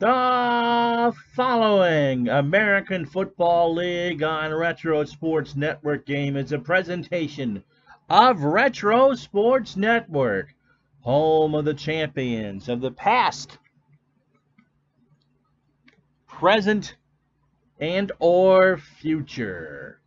The following American Football League on Retro Sports Network game is a presentation of Retro Sports Network, home of the champions of the past, present, and or future.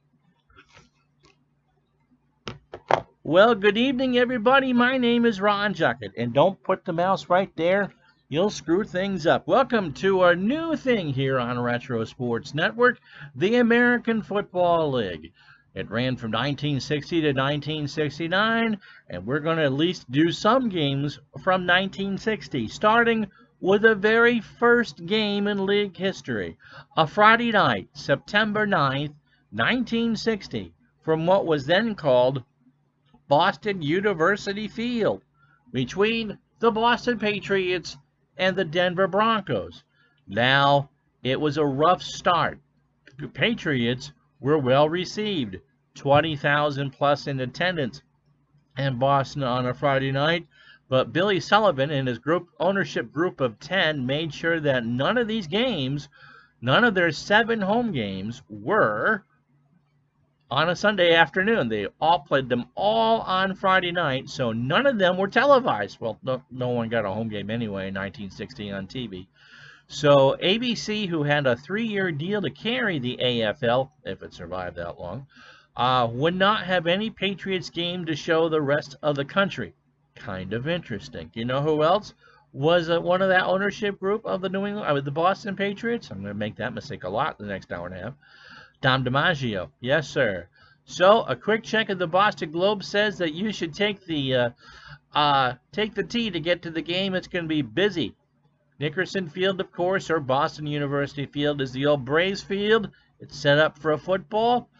Well, good evening, everybody. My name is Ron Juckett, and don't put the mouse right there. You'll screw things up. Welcome to our new thing here on Retro Sports Network, the American Football League. It ran from 1960 to 1969, and we're going to at least do some games from 1960, starting with the very first game in league history, a Friday night, September 9th, 1960, from what was then called Boston University Field, between the Boston Patriots and the Denver Broncos. Now, it was a rough start. The Patriots were well received, 20,000 plus in attendance in Boston on a Friday night, but Billy Sullivan and his ownership group of 10 made sure that none of these games, none of their 7 home games, were on a Sunday afternoon. They all played them all on Friday night, so none of them were televised. Well, no one got a home game anyway in 1960 on TV. So ABC, who had a 3-year deal to carry the AFL, if it survived that long, would not have any Patriots game to show the rest of the country. Kind of interesting. You know who else was one of that ownership group of the Boston Patriots? I'm going to make that mistake a lot the next hour and a half. Tom DiMaggio. Yes, sir. So, a quick check of the Boston Globe says that you should take the T to get to the game. It's going to be busy. Nickerson Field, of course, or Boston University Field is the old Braves Field. It's set up for a football.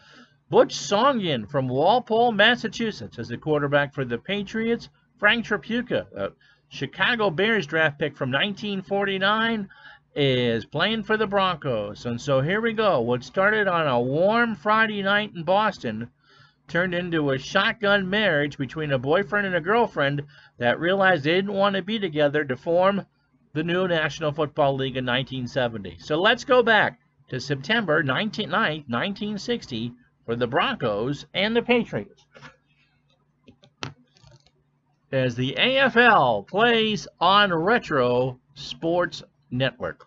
Butch Songian from Walpole, Massachusetts, is the quarterback for the Patriots. Frank Tripucka, a Chicago Bears draft pick from 1949, is playing for the Broncos. And so here we go. What started on a warm Friday night in Boston turned into a shotgun marriage between a boyfriend and a girlfriend that realized they didn't want to be together to form the new National Football League in 1970. So let's go back to September 9th, 1960 for the Broncos and the Patriots, as the AFL plays on Retro Sports Network.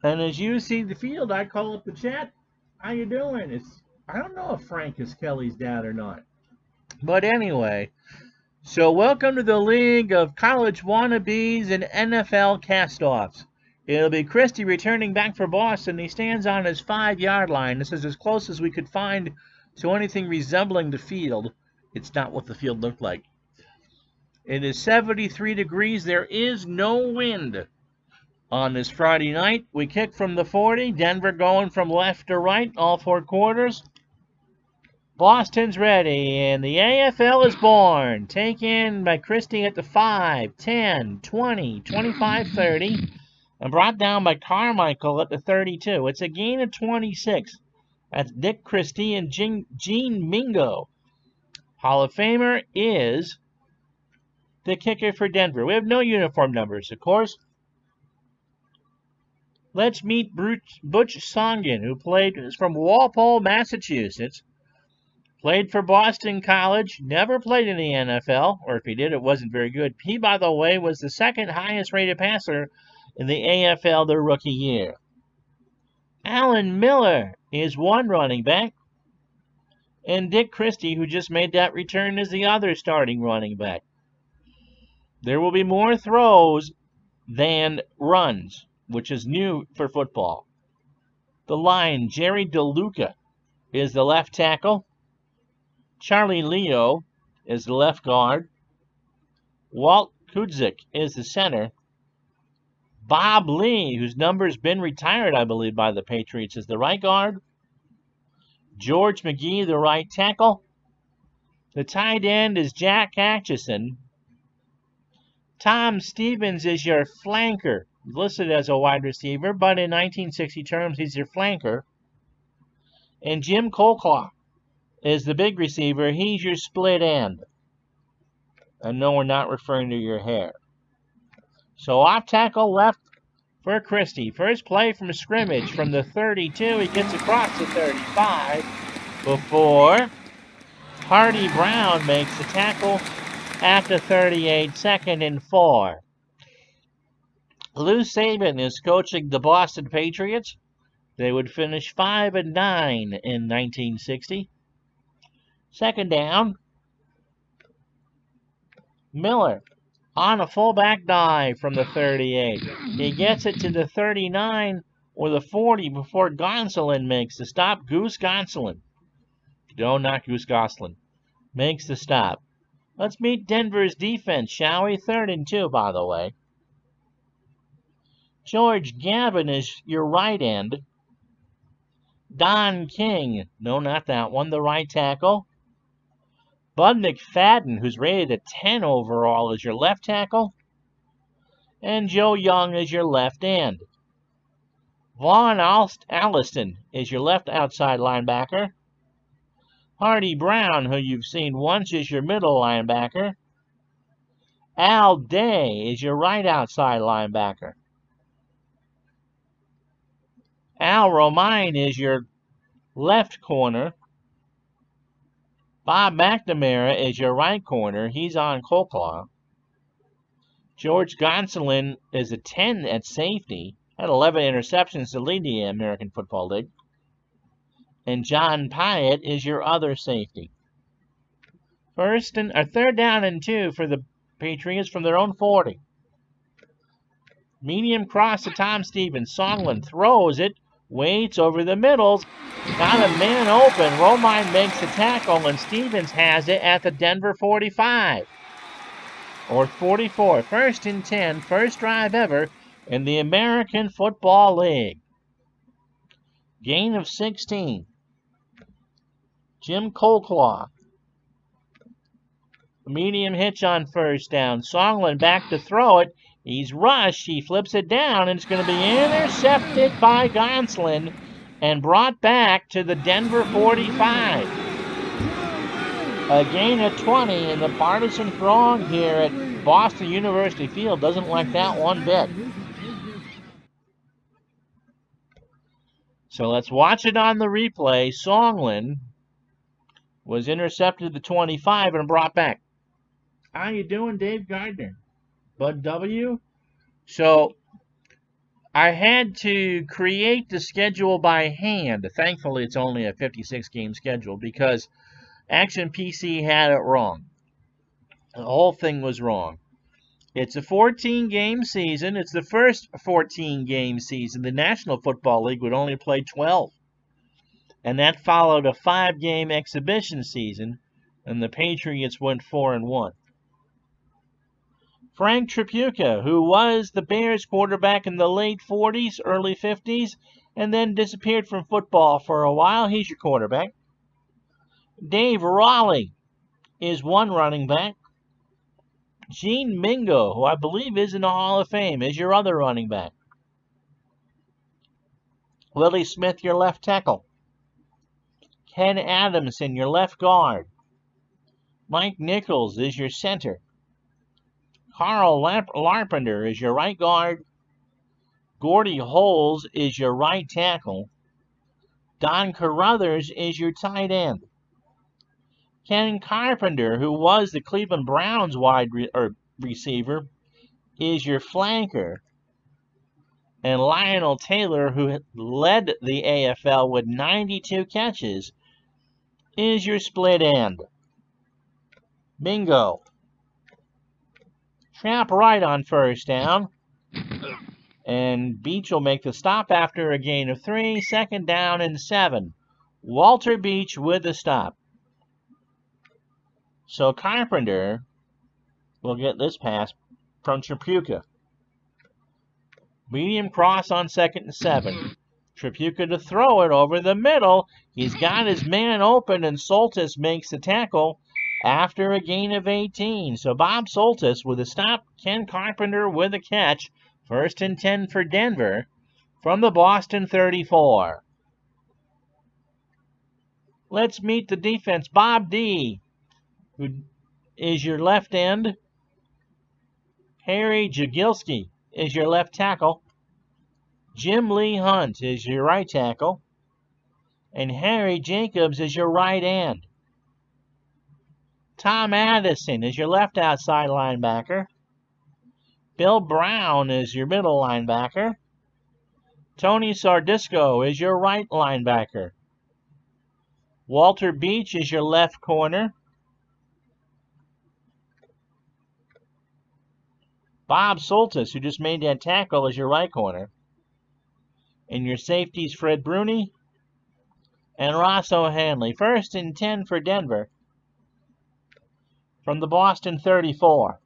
And as you see the field, I call up the chat. How you doing? I don't know if Frank is Kelly's dad or not. But anyway, so welcome to the League of College Wannabes and NFL Castoffs. It'll be Christie returning back for Boston. He stands on his 5-yard line. This is as close as we could find to anything resembling the field. It's not what the field looked like. It is 73 degrees. There is no wind on this Friday night. We kick from the 40. Denver going from left to right, all 4 quarters. Boston's ready, and the AFL is born. Taken by Christie at the 5, 10, 20, 25, 30, and brought down by Carmichael at the 32. It's a gain of 26. That's Dick Christie and Gene Mingo. Hall of Famer is the kicker for Denver. We have no uniform numbers, of course. Let's meet Butch Songian, who is from Walpole, Massachusetts. Played for Boston College, never played in the NFL, or if he did, it wasn't very good. He, by the way, was the 2nd highest rated passer in the AFL their rookie year. Alan Miller is one running back, and Dick Christie, who just made that return, is the other starting running back. There will be more throws than runs, which is new for football. The line, Jerry DeLuca is the left tackle. Charlie Leo is the left guard. Walt Kudzik is the center. Bob Lee, whose number's been retired, I believe, by the Patriots, is the right guard. George McGee, the right tackle. The tight end is Jack Atchison. Tom Stevens is your flanker, listed as a wide receiver, but in 1960 terms, he's your flanker. And Jim Colclough is the big receiver. He's your split end. And no, we're not referring to your hair. So off tackle left for Christie. First play from scrimmage from the 32. He gets across the 35 before Hardy Brown makes the tackle at the 38, 2nd and 4. Lou Saban is coaching the Boston Patriots. They would finish 5-9 in 1960. 2nd down. Miller on a fullback dive from the 38. He gets it to the 39 or the 40 before Gonsolin makes the stop. Goose Gonsolin. No, not Goose Gosselin. Makes the stop. Let's meet Denver's defense, shall we? 3rd and 2, by the way. George Gavin is your right end. Don King, no, not that one, the right tackle. Bud McFadden, who's rated a 10 overall, is your left tackle. And Joe Young is your left end. Vaughn Alliston is your left outside linebacker. Hardy Brown, who you've seen once, is your middle linebacker. Al Day is your right outside linebacker. Al Romine is your left corner. Bob McNamara is your right corner. He's on Colclaw. George Gonsolin is a 10 at safety. Had 11 interceptions to lead the American Football League. And John Pyatt is your other safety. 3rd down and 2 for the Patriots from their own 40. Medium cross to Tom Stevens. Songlin throws it. Waits over the middles. Got a man open. Romine makes the tackle, and Stevens has it at the Denver 45. Or 44. 1st and 10. First drive ever in the American Football League. Gain of 16. Jim Colclaw. Medium hitch on 1st down. Songlin back to throw it. He's rushed. He flips it down, and it's going to be intercepted by Gonsolin and brought back to the Denver 45. A gain of 20, and the partisan throng here at Boston University Field doesn't like that one bit. So let's watch it on the replay. Songlin was intercepted at the 25 and brought back. How you doing, Dave Gardner? Bud W. So I had to create the schedule by hand. Thankfully, it's only a 56-game schedule because Action PC had it wrong. The whole thing was wrong. It's a 14-game season. It's the first 14-game season. The National Football League would only play 12. And that followed a 5-game exhibition season, and the Patriots went 4-1. Frank Tripucka, who was the Bears quarterback in the late 40s, early 50s, and then disappeared from football for a while. He's your quarterback. Dave Raleigh is one running back. Gene Mingo, who I believe is in the Hall of Fame, is your other running back. Willie Smith, your left tackle. Ken Adamson, your left guard. Mike Nichols is your center. Carl Larpenter is your right guard. Gordy Holes is your right tackle. Don Carruthers is your tight end. Ken Carpenter, who was the Cleveland Browns wide receiver, is your flanker. And Lionel Taylor, who led the AFL with 92 catches, is your split end. Bingo. Trap right on 1st down. And Beach will make the stop after a gain of 3. 2nd down and 7. Walter Beach with the stop. So Carpenter will get this pass from Tripucka. Medium cross on 2nd and 7. Tripucka to throw it over the middle. He's got his man open, and Soltis makes the tackle after a gain of 18. So Bob Soltis with a stop, Ken Carpenter with a catch. 1st and 10 for Denver from the Boston 34. Let's meet the defense. Bob D., who is your left end. Harry Jagilski is your left tackle. Jim Lee Hunt is your right tackle. And Harry Jacobs is your right end. Tom Addison is your left outside linebacker. Bill Brown is your middle linebacker. Tony Sardisco is your right linebacker. Walter Beach is your left corner. Bob Soltis, who just made that tackle, is your right corner. And your safeties, Fred Bruni and Ross O'Hanley. 1st and 10 for Denver from the Boston 34.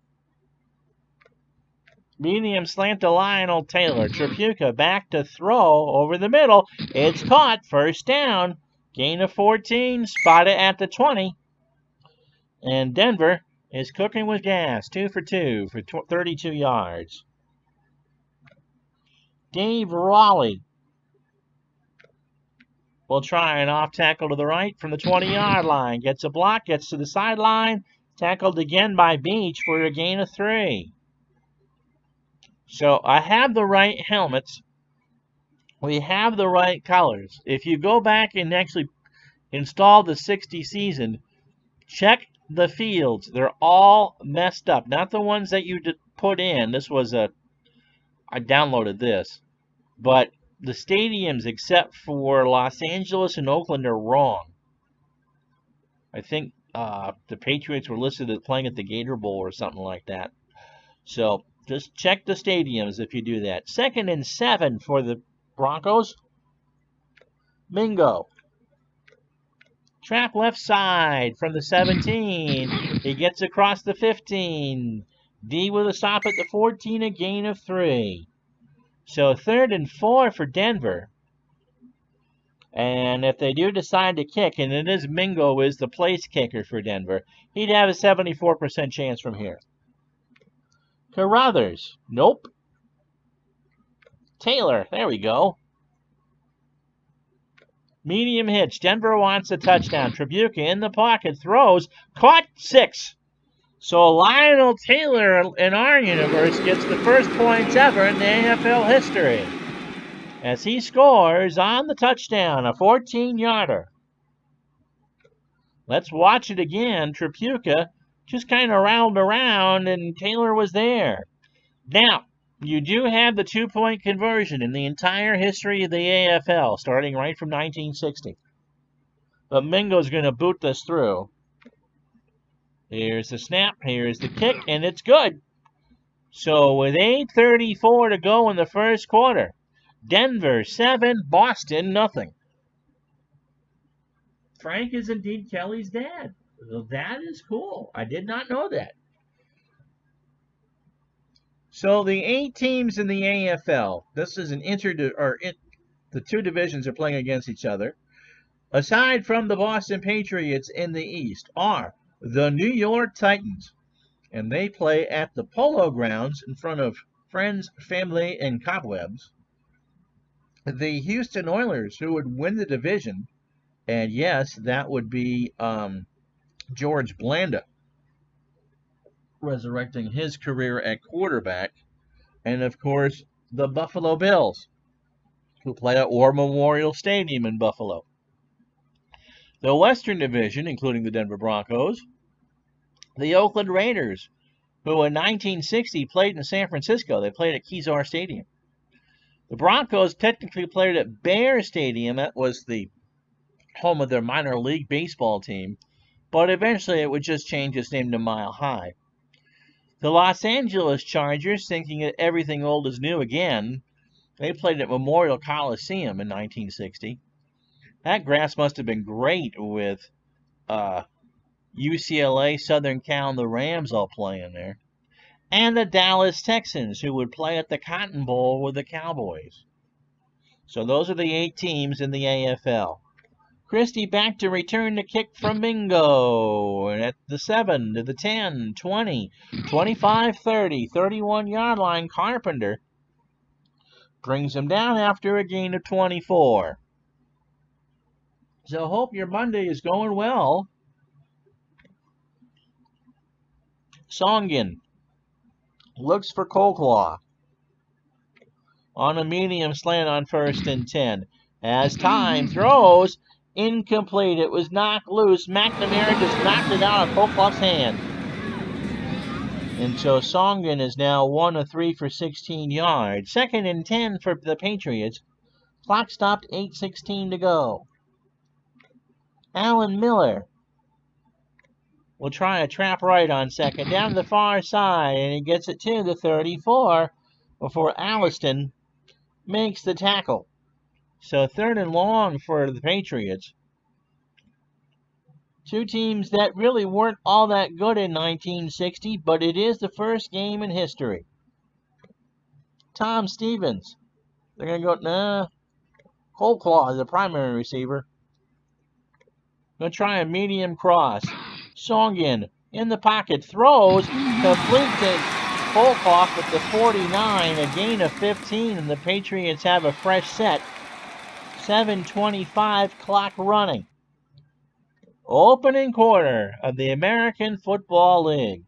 Medium slant to Lionel Taylor. Tripucka back to throw over the middle. It's caught. 1st down. Gain of 14. Spot it at the 20. And Denver is cooking with gas. 2 for 2 for 32 yards. Dave Raleigh will try an off tackle to the right from the 20-yard line. Gets a block. Gets to the sideline. Tackled again by Beach for a gain of 3. So I have the right helmets. We have the right colors. If you go back and actually install the 60 season, check the fields. They're all messed up. Not the ones that you put in. I downloaded this. But the stadiums, except for Los Angeles and Oakland, are wrong. I think the Patriots were listed as playing at the Gator Bowl or something like that. So just check the stadiums if you do that. 2nd and 7 for the Broncos. Mingo. Trap left side from the 17. He gets across the 15. D with a stop at the 14, a gain of 3. So 3rd and 4 for Denver. And if they do decide to kick, and it is Mingo is the place kicker for Denver, he'd have a 74% chance from here. Carruthers. Nope. Taylor. There we go. Medium hitch. Denver wants a touchdown. Tripucka in the pocket. Throws. Caught. 6. So Lionel Taylor in our universe gets the first points ever in the AFL history, as he scores on the touchdown, a 14-yarder. Let's watch it again. Tripucka just kind of rolled around, and Taylor was there. Now, you do have the 2-point conversion in the entire history of the AFL, starting right from 1960. But Mingo's going to boot this through. Here's the snap, here's the kick, and it's good. So with 8:34 to go in the first quarter, Denver 7, Boston nothing. Frank is indeed Kelly's dad. Well, that is cool. I did not know that. So the 8 teams in the AFL, this is the 2 divisions are playing against each other. Aside from the Boston Patriots in the East are the New York Titans, and they play at the Polo Grounds in front of friends, family, and cobwebs. The Houston Oilers, who would win the division, and yes, that would be George Blanda resurrecting his career at quarterback, and of course the Buffalo Bills, who play at War Memorial Stadium in Buffalo. The Western Division, including the Denver Broncos, the Oakland Raiders, who in 1960 played in San Francisco. They played at Kezar Stadium. The Broncos technically played at Bear Stadium. That was the home of their minor league baseball team, but eventually it would just change its name to Mile High. The Los Angeles Chargers, thinking that everything old is new again, they played at Memorial Coliseum in 1960. That grass must have been great with UCLA, Southern Cal, and the Rams all playing there. And the Dallas Texans, who would play at the Cotton Bowl with the Cowboys. So those are the 8 teams in the AFL. Christie back to return the kick from Mingo. And at the 7, to the 10, 20, 25, 30, 31-yard line, Carpenter brings him down after a gain of 24. So hope your Monday is going well. Songin looks for Coleclaw on a medium slant on 1st and 10. As time throws, incomplete. It was knocked loose. McNamara just knocked it out of Coleclaw's hand. And so Songin is now 1 of 3 for 16 yards. 2nd and 10 for the Patriots. Clock stopped, 8:16 to go. Alan Miller will try a trap right on 2nd, down to the far side, and he gets it to the 34 before Alliston makes the tackle. So 3rd and long for the Patriots. Two teams that really weren't all that good in 1960, but it is the first game in history. Tom Stevens. They're going to go, Coleclaw is the primary receiver. Going to try a medium cross. Songin in the pocket, throws, complete to Coleclaw at the 49, a gain of 15, and the Patriots have a fresh set. 7:25 clock running. Opening quarter of the American Football League.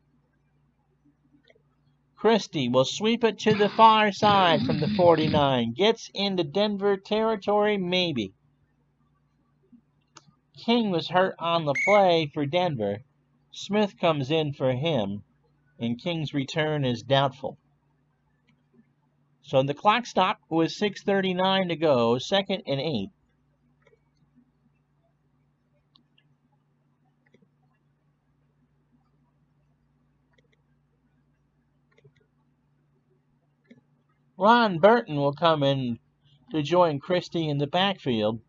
Christie will sweep it to the far side from the 49. Gets into Denver territory, maybe. King was hurt on the play for Denver. Smith comes in for him, and King's return is doubtful. So the clock stopped with 6:39 to go, 2nd and 8. Ron Burton will come in to join Christie in the backfield.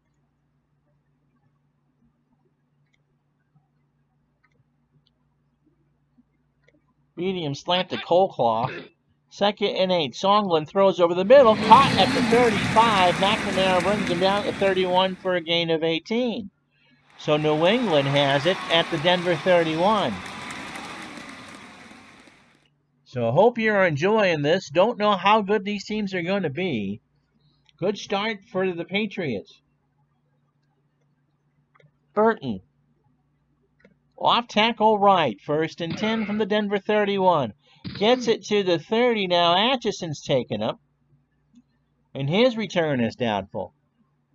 Medium slant to Coleclaw. 2nd and 8. Songlin throws over the middle. Caught at the 35. McNamara brings him down at 31 for a gain of 18. So New England has it at the Denver 31. So I hope you're enjoying this. Don't know how good these teams are going to be. Good start for the Patriots. Burton. Off tackle right. 1st and 10 from the Denver 31. Gets it to the 30 now. Atchison's taken up. And his return is doubtful.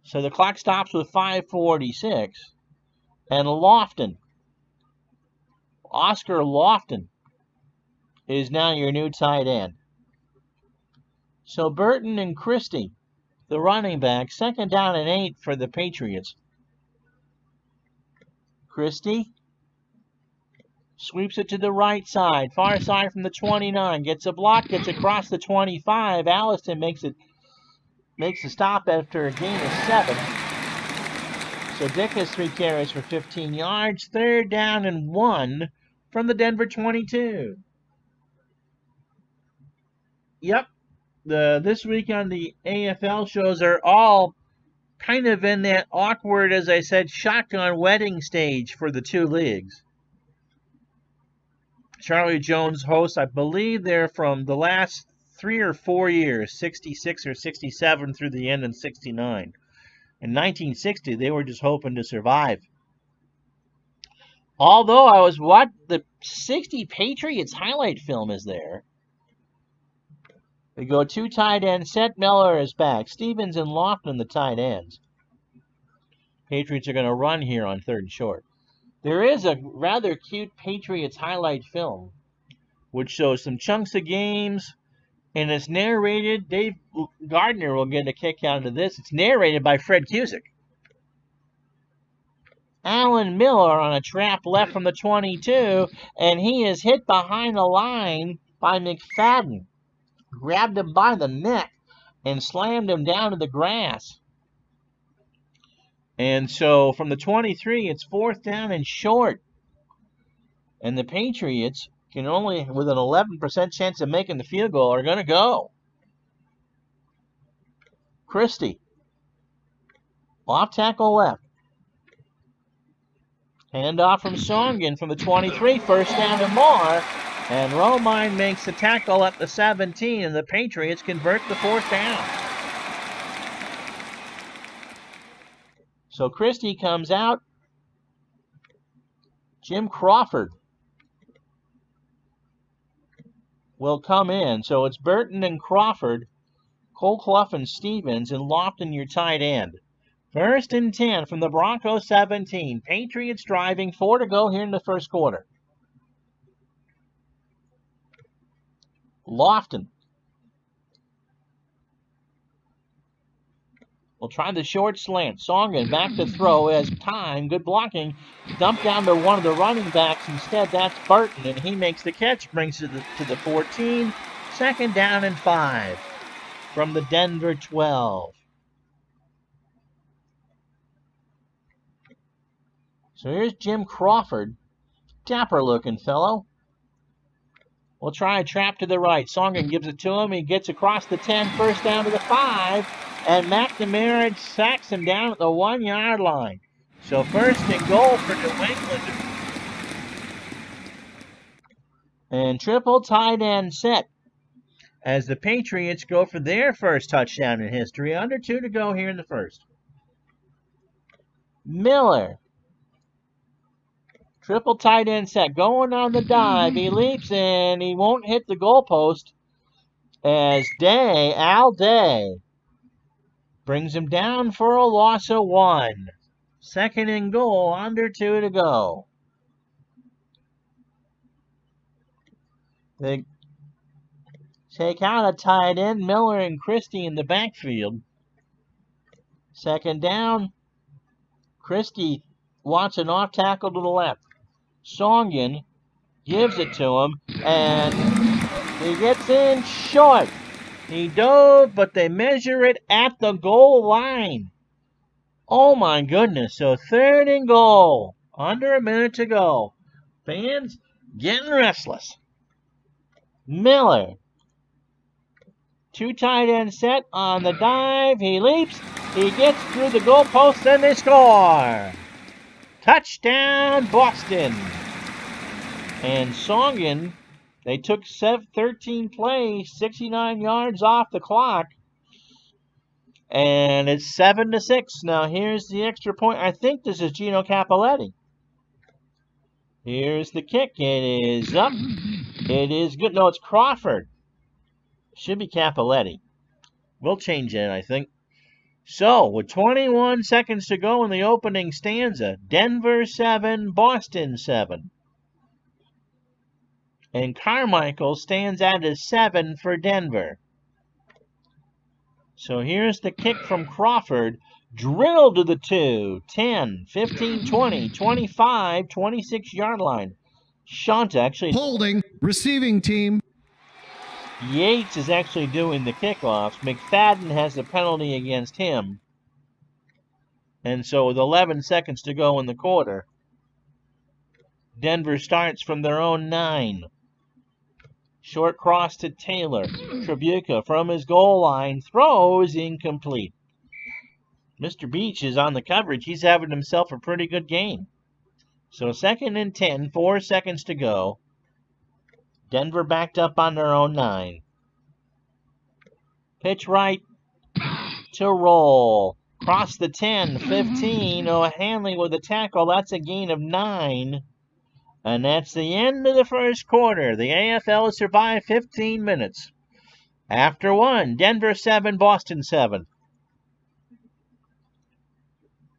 So the clock stops with 5:46. And Lofton. Oscar Lofton is now your new tight end. So Burton and Christie, the running back, 2nd down and 8 for the Patriots. Christie sweeps it to the right side, far side from the 29, gets a block, gets across the 25. Alliston makes a stop after a gain of 7. So Dick has 3 carries for 15 yards, 3rd down and 1 from the Denver 22. Yep, this week on the AFL shows are all kind of in that awkward, as I said, shotgun wedding stage for the two leagues. Charlie Jones hosts, I believe they're from the last 3 or 4 years, 66 or 67 through the end in 69. In 1960, they were just hoping to survive. Although the 60 Patriots highlight film is there. We go 2 tight ends. Seth Miller is back. Stevens and Lofton, the tight ends. Patriots are going to run here on 3rd and short. There is a rather cute Patriots highlight film, which shows some chunks of games, and it's narrated. Dave Gardner will get a kick out of this. It's narrated by Fred Cusick. Alan Miller on a trap left from the 22, and he is hit behind the line by McFadden. Grabbed him by the neck and slammed him down to the grass. And so from the 23, it's 4th down and short. And the Patriots can only, with an 11% chance of making the field goal, are going to go. Christie. Off tackle left. Handoff from Songin from the 23. 1st down and more. And Romine makes the tackle at the 17, and the Patriots convert the 4th down. So Christie comes out. Jim Crawford will come in. So it's Burton and Crawford, Cole Clough and Stevens, and Lofton your tight end. 1st and 10 from the Broncos 17. Patriots driving, 4 to go here in the first quarter. Lofton will try the short slant. Songen back to throw as time. Good blocking. Dumped down to one of the running backs. Instead, that's Burton, and he makes the catch. Brings it to the 14. 2nd down and 5 from the Denver 12. So here's Jim Crawford. Dapper-looking fellow. We'll try a trap to the right. Songen gives it to him. He gets across the 10, 1st down to the 5. And McNamara sacks him down at the 1-yard line. So 1st and goal for New England. And triple tight end set as the Patriots go for their first touchdown in history. Under 2 to go here in the first. Miller. Triple tight end set. Going on the dive. He leaps and he won't hit the goalpost as Al Day, brings him down for a loss of 1. 2nd and goal, under 2 to go. They take out a tight end, Miller and Christie in the backfield. 2nd down. Christie wants an off tackle to the left. Songen gives it to him, and he gets in short. He dove, but they measure it at the goal line. Oh my goodness. So 3rd and goal. Under a minute to go. Fans getting restless. Miller. 2 tight end set on the dive. He leaps. He gets through the goalpost and they score. Touchdown Boston. And Songen, they took 13 plays, 69 yards off the clock. And it's 7-6. Now here's the extra point. I think this is Gino Cappelletti. Here's the kick. It is up. It is good. No, it's Crawford. Should be Cappelletti. We'll change it, I think. So, with 21 seconds to go in the opening stanza, Denver 7, Boston 7. And Carmichael stands at a 7 for Denver. So here's the kick from Crawford. Drilled to the 2, 10, 15, 20, 25, 26-yard line. Shanta actually holding, receiving team. Yates is actually doing the kickoffs. McFadden has the penalty against him. And so with 11 seconds to go in the quarter, Denver starts from their own 9. Short cross to Taylor. Tribuca from his goal line throws incomplete. Mr. Beach is on the coverage. He's having himself a pretty good game. So 2nd and 10, 4 seconds to go. Denver backed up on their own 9. Pitch right to roll. Cross the 10, 15. Oh, Hanley with a tackle. That's a gain of 9. And that's the end of the first quarter. The AFL has survived 15 minutes. After 1, Denver 7, Boston 7.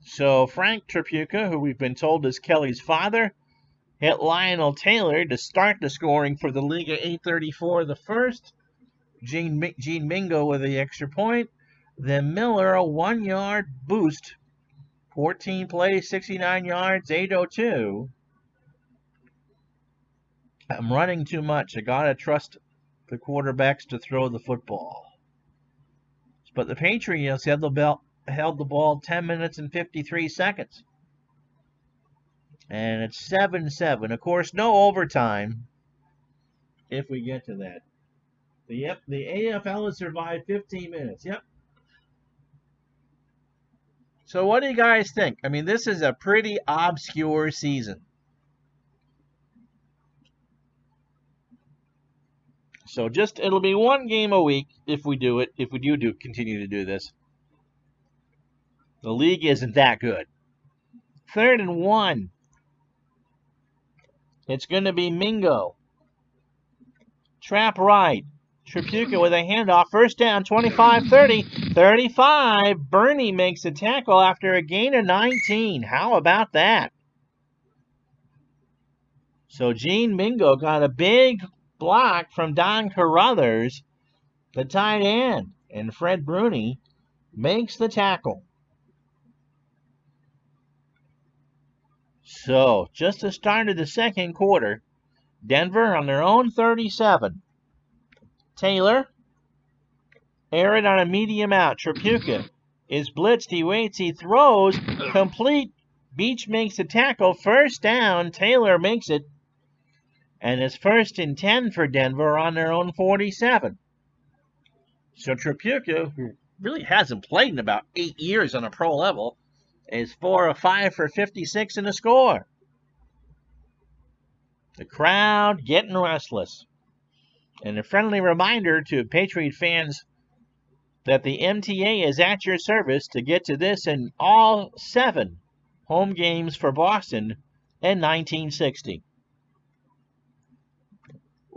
So Frank Tripucka, who we've been told is Kelly's father, hit Lionel Taylor to start the scoring for the league at 8:34 the first. Gene Mingo with the extra point. Then Miller, a 1-yard boost. 14 plays, 69 yards, 8:02. I'm running too much. I gotta trust the quarterbacks to throw the football. But the Patriots held the ball 10 minutes and 53 seconds. And it's 7-7. Of course, no overtime if we get to that. The AFL has survived 15 minutes. Yep. So what do you guys think? I mean, this is a pretty obscure season. So it'll be 1 game a week if we do it, if we do continue to do this. The league isn't that good. 3rd and 1. It's going to be Mingo. Trap right. Tripucka with a handoff. First down, 25-30. 35. Bernie makes a tackle after a gain of 19. How about that? So Gene Mingo got a big block from Don Carruthers, the tight end, and Fred Bruni makes the tackle. So just the start of the second quarter, Denver on their own 37. Taylor, air it on a medium out. Tripucka is blitzed. He waits. He throws. Complete. Beach makes the tackle. First down. Taylor makes it. And it's 1st and 10 for Denver on their own 47. So Tripucka, who really hasn't played in about 8 years on a pro level, is 4 of 5 for 56 in the score. The crowd getting restless. And a friendly reminder to Patriot fans that the MTA is at your service to get to this in all 7 home games for Boston in 1960.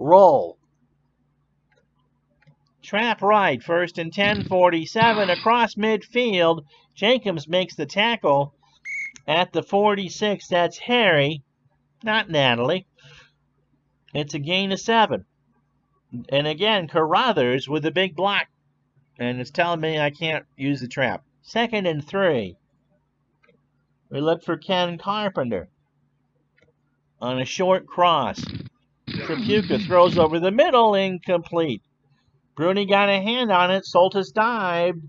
Roll. Trap right, 1st and 10, 47 across midfield. Jacobs makes the tackle at the 46. That's Harry, not Natalie. It's a gain of 7. And again, Carruthers with a big block. And it's telling me I can't use the trap. 2nd and 3. We look for Ken Carpenter on a short cross. Tripucka throws over the middle, incomplete. Bruni got a hand on it. Soltis dived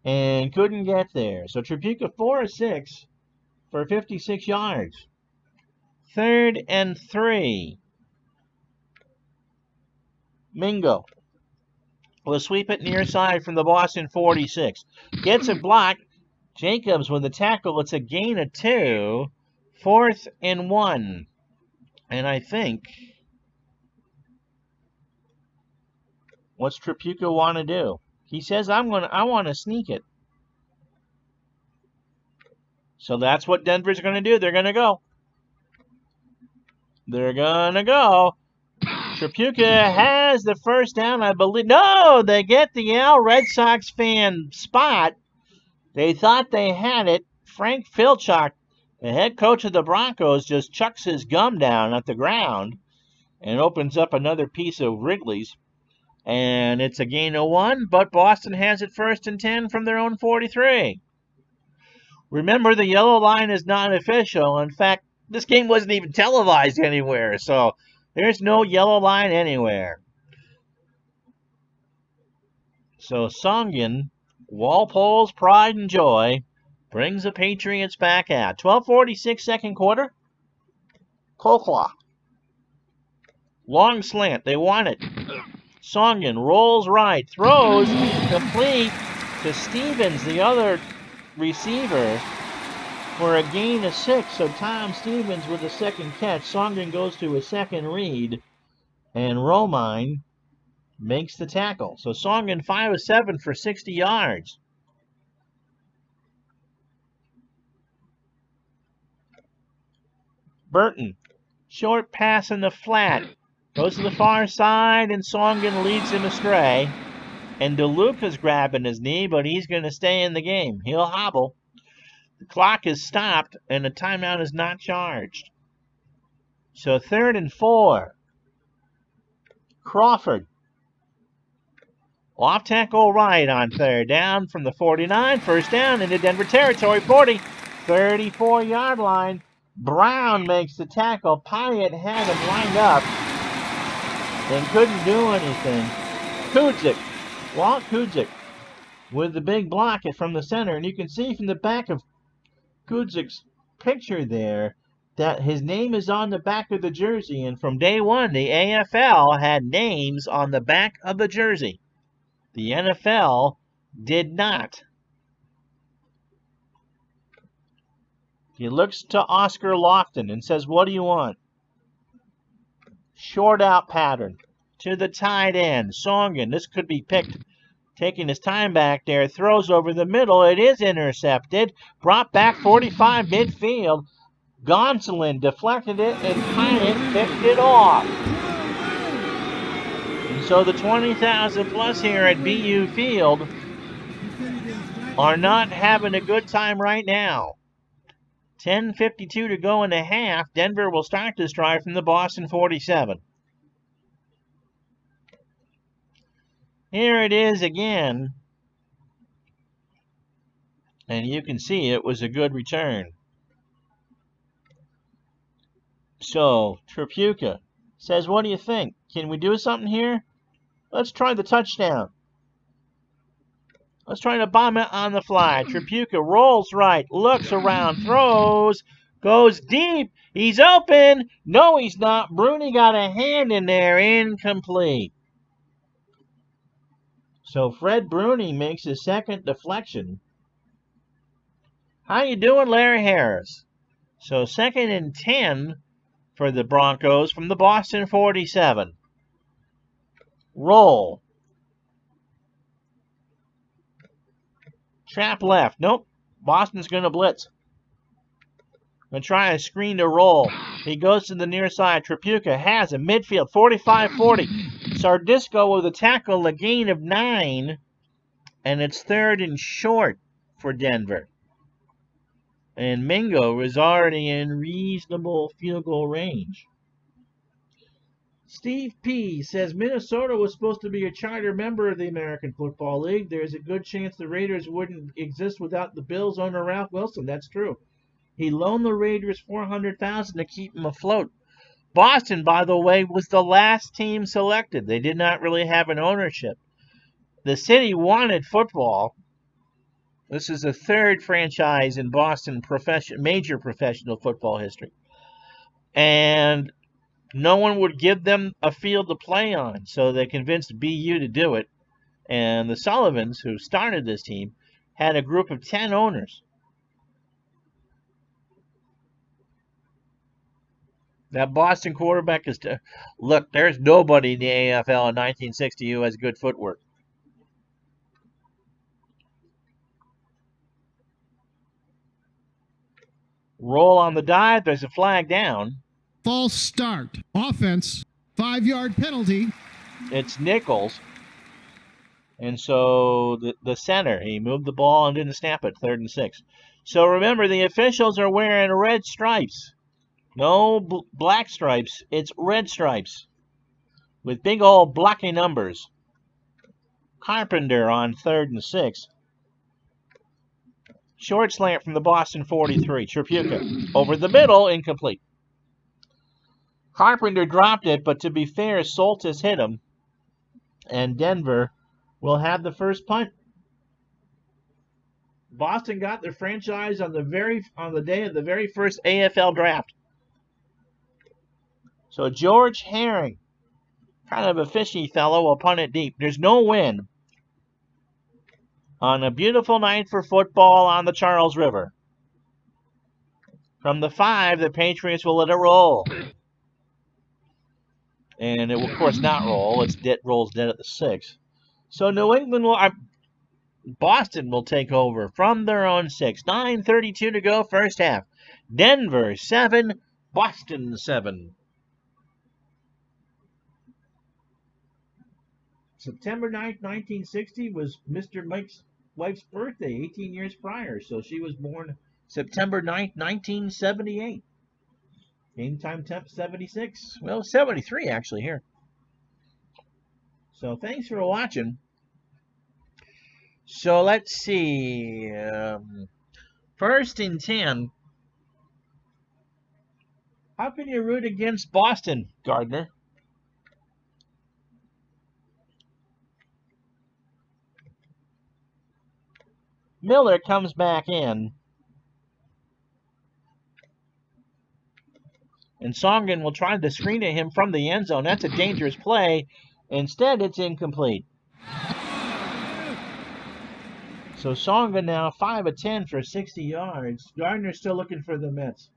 and couldn't get there. So Tripucka 4 of 6 for 56 yards. 3rd and 3. Mingo will sweep it near side from the Boston 46. Gets a block. Jacobs with the tackle. It's a gain of 2. 4th and 1. And I think, what's Tripucka want to do? He says, I want to sneak it. So that's what Denver's going to do. They're going to go. They're going to go. Tripucka has the first down, I believe. No, they get the Red Sox fan spot. They thought they had it. Frank Filchuk, the head coach of the Broncos, just chucks his gum down at the ground and opens up another piece of Wrigley's. And it's a gain of 1, but Boston has it 1st and 10 from their own 43. Remember, the yellow line is not official. In fact, this game wasn't even televised anywhere, so there's no yellow line anywhere. So Songin, Walpole's pride and joy, brings the Patriots back out. 12:46 second quarter. Kokla. Long slant. They want it. Songin rolls right. Throws complete to Stevens, the other receiver, for a gain of 6. So Tom Stevens with a second catch. Songin goes to a second read. And Romine makes the tackle. So Songin 5 of 7 for 60 yards. Burton, short pass in the flat. Goes to the far side, and Songin leads him astray. And DeLuca's grabbing his knee, but he's going to stay in the game. He'll hobble. The clock is stopped, and a timeout is not charged. So 3rd and 4. Crawford. Off tackle right on 3rd down from the 49. First down into Denver territory. 40. 34-yard line. Brown makes the tackle. Pyatt had him lined up and couldn't do anything. Kudzik. Walt Kudzik with the big block from the center. And you can see from the back of Kudzik's picture there that his name is on the back of the jersey. And from day one, the AFL had names on the back of the jersey. The NFL did not. He looks to Oscar Lofton and says, what do you want? Short out pattern to the tight end. Songin, this could be picked. Taking his time back there, throws over the middle. It is intercepted. Brought back 45 midfield. Gonsolin deflected it, and Pyatt picked it off. So the 20,000 plus here at BU Field are not having a good time right now. 10:52 to go in the half. Denver will start this drive from the Boston 47. Here it is again. And you can see it was a good return. So, Tripucka says, what do you think? Can we do something here? Let's try the touchdown. Let's try to bomb it on the fly. Tripucka rolls right, looks around, throws, goes deep. He's open. No, he's not. Bruni got a hand in there. Incomplete. So Fred Bruni makes his second deflection. How you doing, Larry Harris? So 2nd and 10 for the Broncos from the Boston 47. Roll. Trap left. Nope. Boston's going to blitz. Going to try a screen to roll. He goes to the near side. Tripucka has a midfield. 45-40. Sardisco with a tackle, a gain of 9. And it's 3rd and short for Denver. And Mingo is already in reasonable field goal range. Steve P. says Minnesota was supposed to be a charter member of the American Football League. There's a good chance the Raiders wouldn't exist without the Bills owner Ralph Wilson. That's true. He loaned the Raiders $400,000 to keep them afloat. Boston, by the way, was the last team selected. They did not really have an ownership. The city wanted football. This is the 3rd franchise in Boston major professional football history. And no one would give them a field to play on, so they convinced BU to do it. And the Sullivans, who started this team, had a group of 10 owners. That Boston quarterback is... Look, there's nobody in the AFL in 1960 who has good footwork. Roll on the dive. There's a flag down. False start. Offense. 5-yard penalty. It's Nichols. And so the center, he moved the ball and didn't snap it. 3rd and 6. So remember, the officials are wearing red stripes. No black stripes. It's red stripes with big old blocky numbers. Carpenter on 3rd and 6. Short slant from the Boston 43. Tripucka over the middle, incomplete. Carpenter dropped it, but to be fair, Soltis hit him. And Denver will have the first punt. Boston got their franchise on the day of the very first AFL draft. So George Herring, kind of a fishy fellow, will punt it deep. There's no wind on a beautiful night for football on the Charles River. From the 5, the Patriots will let it roll. And it will, of course, not roll. It rolls dead at the 6. So Boston will take over from their own 6. 9:32 to go, first half. Denver 7, Boston 7. September 9th, 1960 was Mr. Mike's wife's birthday, 18 years prior. So she was born September 9th, 1978. Game time temp 76. Well, 73 actually here. So thanks for watching. So let's see. 1st and 10. How can you root against Boston, Gardner? Miller comes back in. And Songen will try to screen at him from the end zone. That's a dangerous play. Instead, it's incomplete. So Songen now 5 of 10 for 60 yards. Gardner's still looking for the Mets.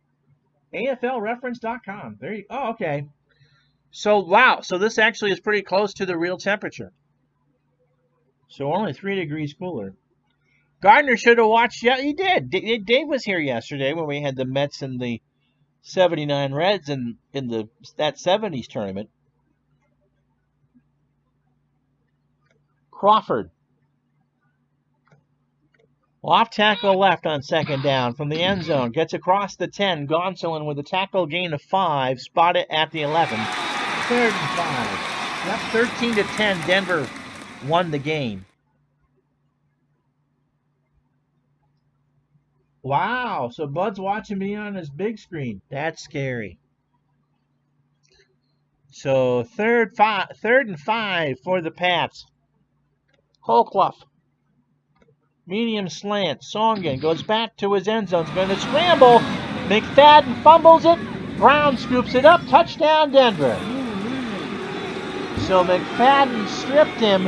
AFLreference.com. There you go. Oh, okay. So, wow. So this actually is pretty close to the real temperature. So only 3 degrees cooler. Gardner should have watched. Yeah, he did. Dave was here yesterday when we had the Mets and the 79 Reds in that 70s tournament. Crawford. Off tackle left on second down from the end zone. Gets across the 10. Gonsolin with a tackle gain of 5. Spotted at the 11. 3rd and 5. Yep, 13-10. Denver won the game. Wow, so Bud's watching me on his big screen. That's scary. So 3rd and 5 for the Pats. Holclough. Medium slant. Songen goes back to his end zone. He's going to scramble. McFadden fumbles it. Brown scoops it up. Touchdown, Denver. So McFadden stripped him.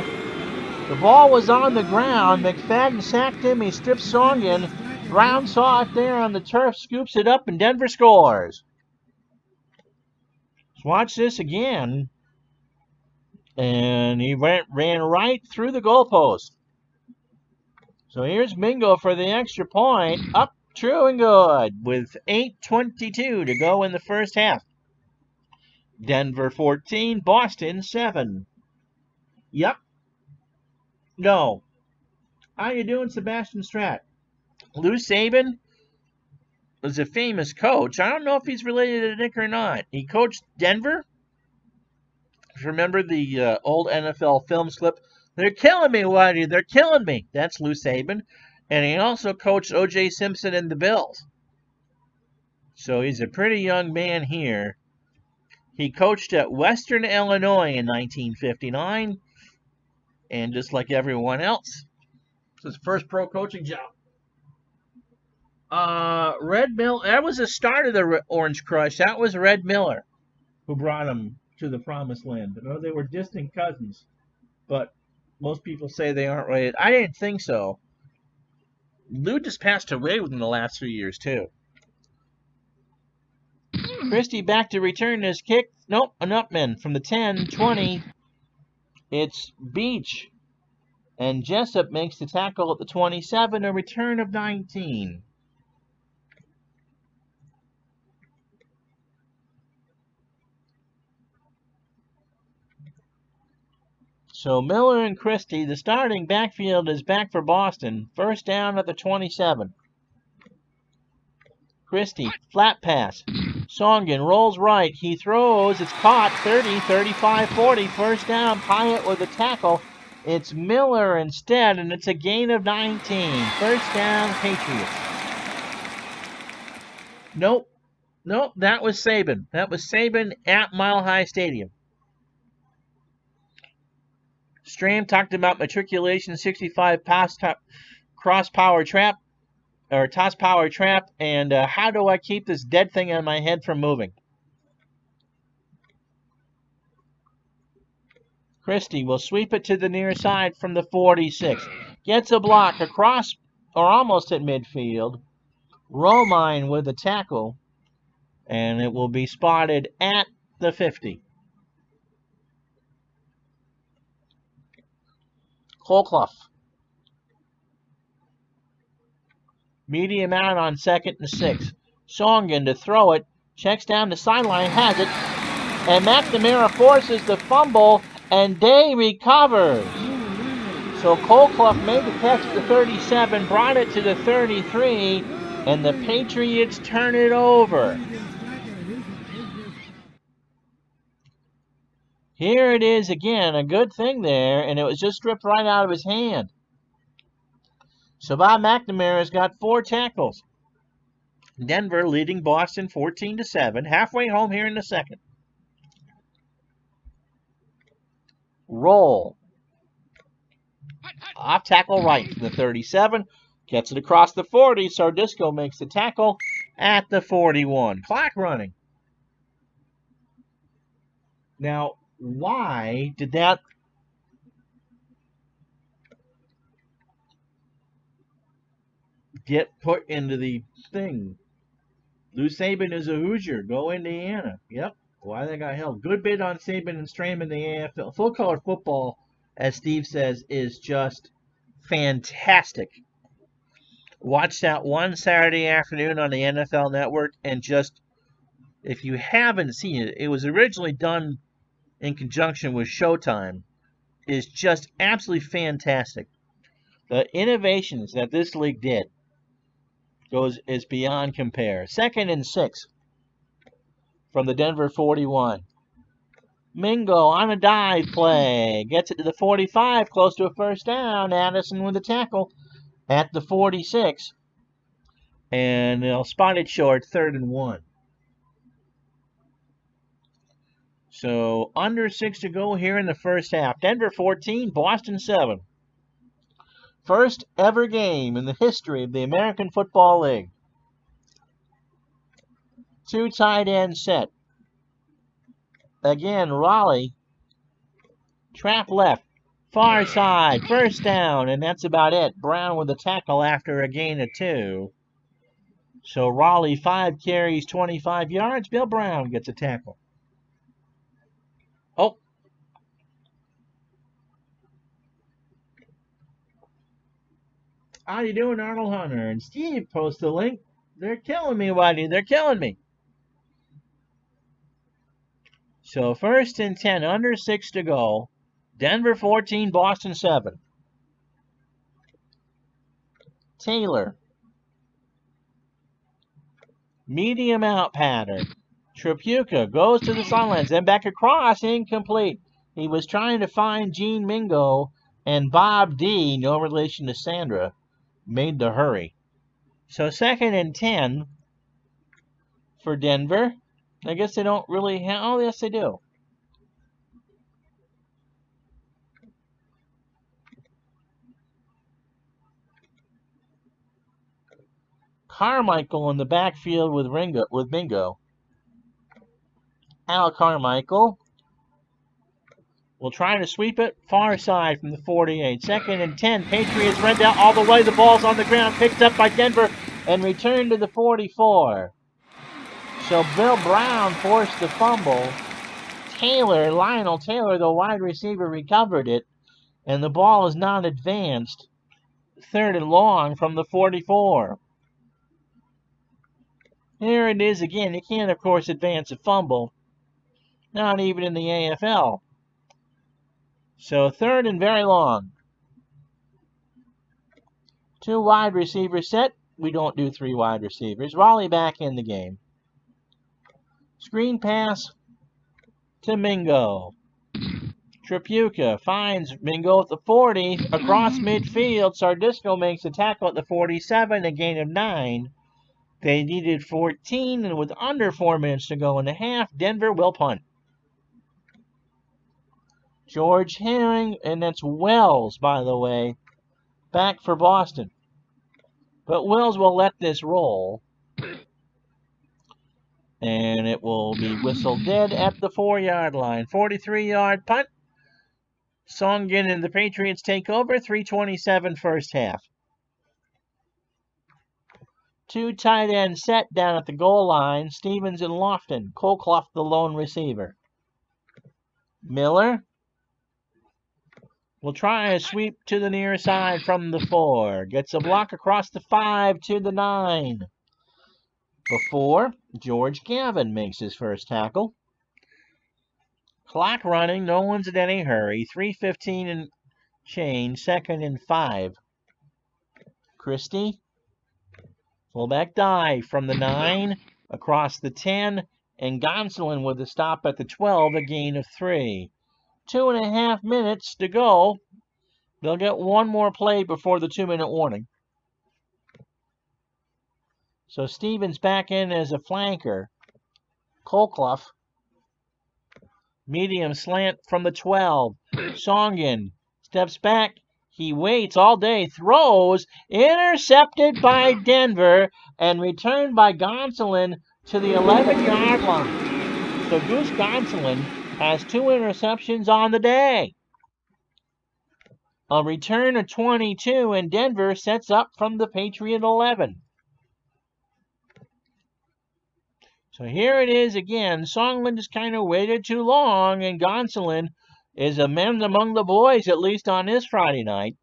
The ball was on the ground. McFadden sacked him. He stripped Songen. Brown saw it there on the turf, scoops it up, and Denver scores. Let's watch this again. And he ran right through the goalpost. So here's Mingo for the extra point. Up, true and good, with 8:22 to go in the first half. Denver 14, Boston 7. Yep. No. How you doing, Sebastian Stratt? Lou Saban was a famous coach. I don't know if he's related to Nick or not. He coached Denver. Remember the old NFL film clip? They're killing me, Whitey. They're killing me. That's Lou Saban. And he also coached O.J. Simpson and the Bills. So he's a pretty young man here. He coached at Western Illinois in 1959. And just like everyone else, it's his first pro coaching job. Red Miller, that was the start of the Orange Crush. That was Red Miller who brought him to the promised land. I know they were distant cousins, but most people say they aren't related. I didn't think so. Lou just passed away within the last 3 years, too. Christie back to return his kick. Nope, an upman from the 10, 20. It's Beach. And Jessup makes the tackle at the 27, a return of 19. So Miller and Christie, the starting backfield is back for Boston. First down at the 27. Christie, flat pass. Songen rolls right. He throws. It's caught. 30, 35, 40. First down. Pyatt with a tackle. It's Miller instead, and it's a gain of 19. First down, Patriots. Nope. That was Saban. That was Saban at Mile High Stadium. Stram talked about matriculation 65 cross power trap, or toss power trap, and how do I keep this dead thing on my head from moving? Christie will sweep it to the near side from the 46. Gets a block across, or almost at midfield. Romine with a tackle, and it will be spotted at the 50. Holclough. Medium out on 2nd and 6. Songen to throw it. Checks down the sideline, has it. And McNamara forces the fumble, and Day recovers. So Holclough made the catch at the 37, brought it to the 33, and the Patriots turn it over. Here it is again, a good thing there, and it was just stripped right out of his hand. So Bob McNamara's got 4 tackles. Denver leading Boston 14-7, halfway home here in the second. Roll. Off tackle right to the 37, gets it across the 40. Sardisco makes the tackle at the 41. Clock running. Now, why did that get put into the thing? Lou Saban is a Hoosier. Go Indiana. Yep. Why they got held. Good bid on Saban and Stram in the AFL. Full color football, as Steve says, is just fantastic. Watch that one Saturday afternoon on the NFL Network, and just, if you haven't seen it, it was originally done in conjunction with Showtime. is just absolutely fantastic. The innovations that this league did is beyond compare. 2nd and 6 from the Denver 41. Mingo on a dive play. Gets it to the 45, close to a first down. Addison with a tackle at the 46. And they'll spot it short, 3rd and 1. So under 6 to go here in the first half. Denver 14, Boston 7. First ever game in the history of the American Football League. 2 tight end set. Again, Raleigh. Trap left. Far side. First down. And that's about it. Brown with a tackle after a gain of 2. So Raleigh 5 carries, 25 yards. Bill Brown gets a tackle. Oh. How you doing, Arnold Hunter? And Steve post the link. They're killing me, Whitey. They're killing me. So 1st and 10, under 6 to go. Denver 14, Boston 7. Taylor. Medium out pattern. Tripucka goes to the sidelines, then back across, incomplete. He was trying to find Gene Mingo, and Bob D, no relation to Sandra, made the hurry. So 2nd and 10 for Denver. I guess they don't really have... Oh, yes, they do. Carmichael in the backfield with Mingo. Al Carmichael will try to sweep it far side from the 48. 2nd and 10. Patriots run down all the way. The ball's on the ground, picked up by Denver, and returned to the 44. So Bill Brown forced the fumble. Lionel Taylor, the wide receiver, recovered it, and the ball is not advanced. 3rd and long from the 44. Here it is again. You can't, of course, advance a fumble. Not even in the AFL. So 3rd and very long. 2 wide receivers set. We don't do 3 wide receivers. Raleigh back in the game. Screen pass to Mingo. Tripucka finds Mingo at the 40. Across midfield, Sardisco makes a tackle at the 47, a gain of 9. They needed 14, and with under 4 minutes to go in the half, Denver will punt. George Herring, and that's Wells, by the way, back for Boston. But Wells will let this roll. And it will be whistled dead at the 4-yard line. 43-yard punt. Songen and the Patriots take over. 3:27 first half. 2 tight ends set down at the goal line. Stevens and Lofton. Colclough the lone receiver. Miller will try a sweep to the near side from the 4. Gets a block across the 5 to the 9. Before George Gavin makes his first tackle. Clock running. No one's in any hurry. 3:15 and change. 2nd and 5. Christie. Fullback dive from the 9 across the 10. And Gonsolin with a stop at the 12. A gain of 3. 2.5 minutes to go. They'll get one more play before the 2-minute warning. So Stevens back in as a flanker. Colclough. Medium slant from the 12. Songen steps back. He waits all day. Throws. Intercepted by Denver. And returned by Gonsolin to the 11-yard line. So Goose Gonsolin has 2 interceptions on the day. A return of 22, and Denver sets up from the Patriot 11. So here it is again. Songland just kind of waited too long, and Gonsolin is a man among the boys, at least on this Friday night.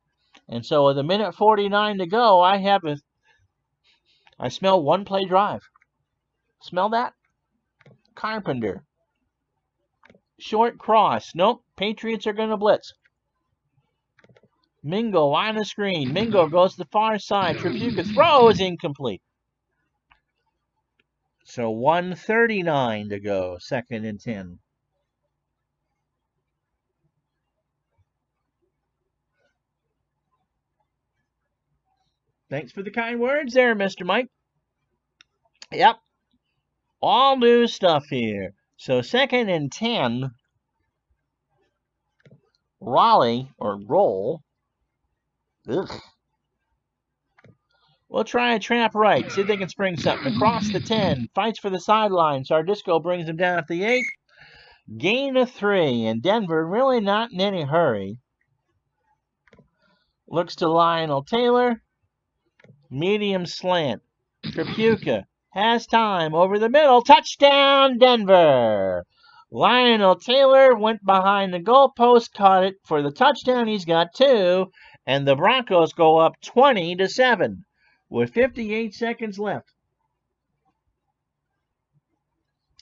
And so with 1:49 to go, I smell one play drive. Smell that? Carpenter. Short cross. Nope. Patriots are going to blitz. Mingo on the screen. Mingo goes to the far side. Tripucka throws incomplete. So 1:39 to go, 2nd and 10. Thanks for the kind words there, Mr. Mike. Yep. All new stuff here. So 2nd and 10. Raleigh, or roll. Ugh. We'll try a trap right. See if they can spring something. Across the 10. Fights for the sideline. Sardisco brings him down at the 8. Gain of 3. And Denver really not in any hurry. Looks to Lionel Taylor. Medium slant. Tripucka has time over the middle. Touchdown, Denver. Lionel Taylor went behind the goalpost, caught it for the touchdown. He's got 2. And the Broncos go up 20-7 with 58 seconds left.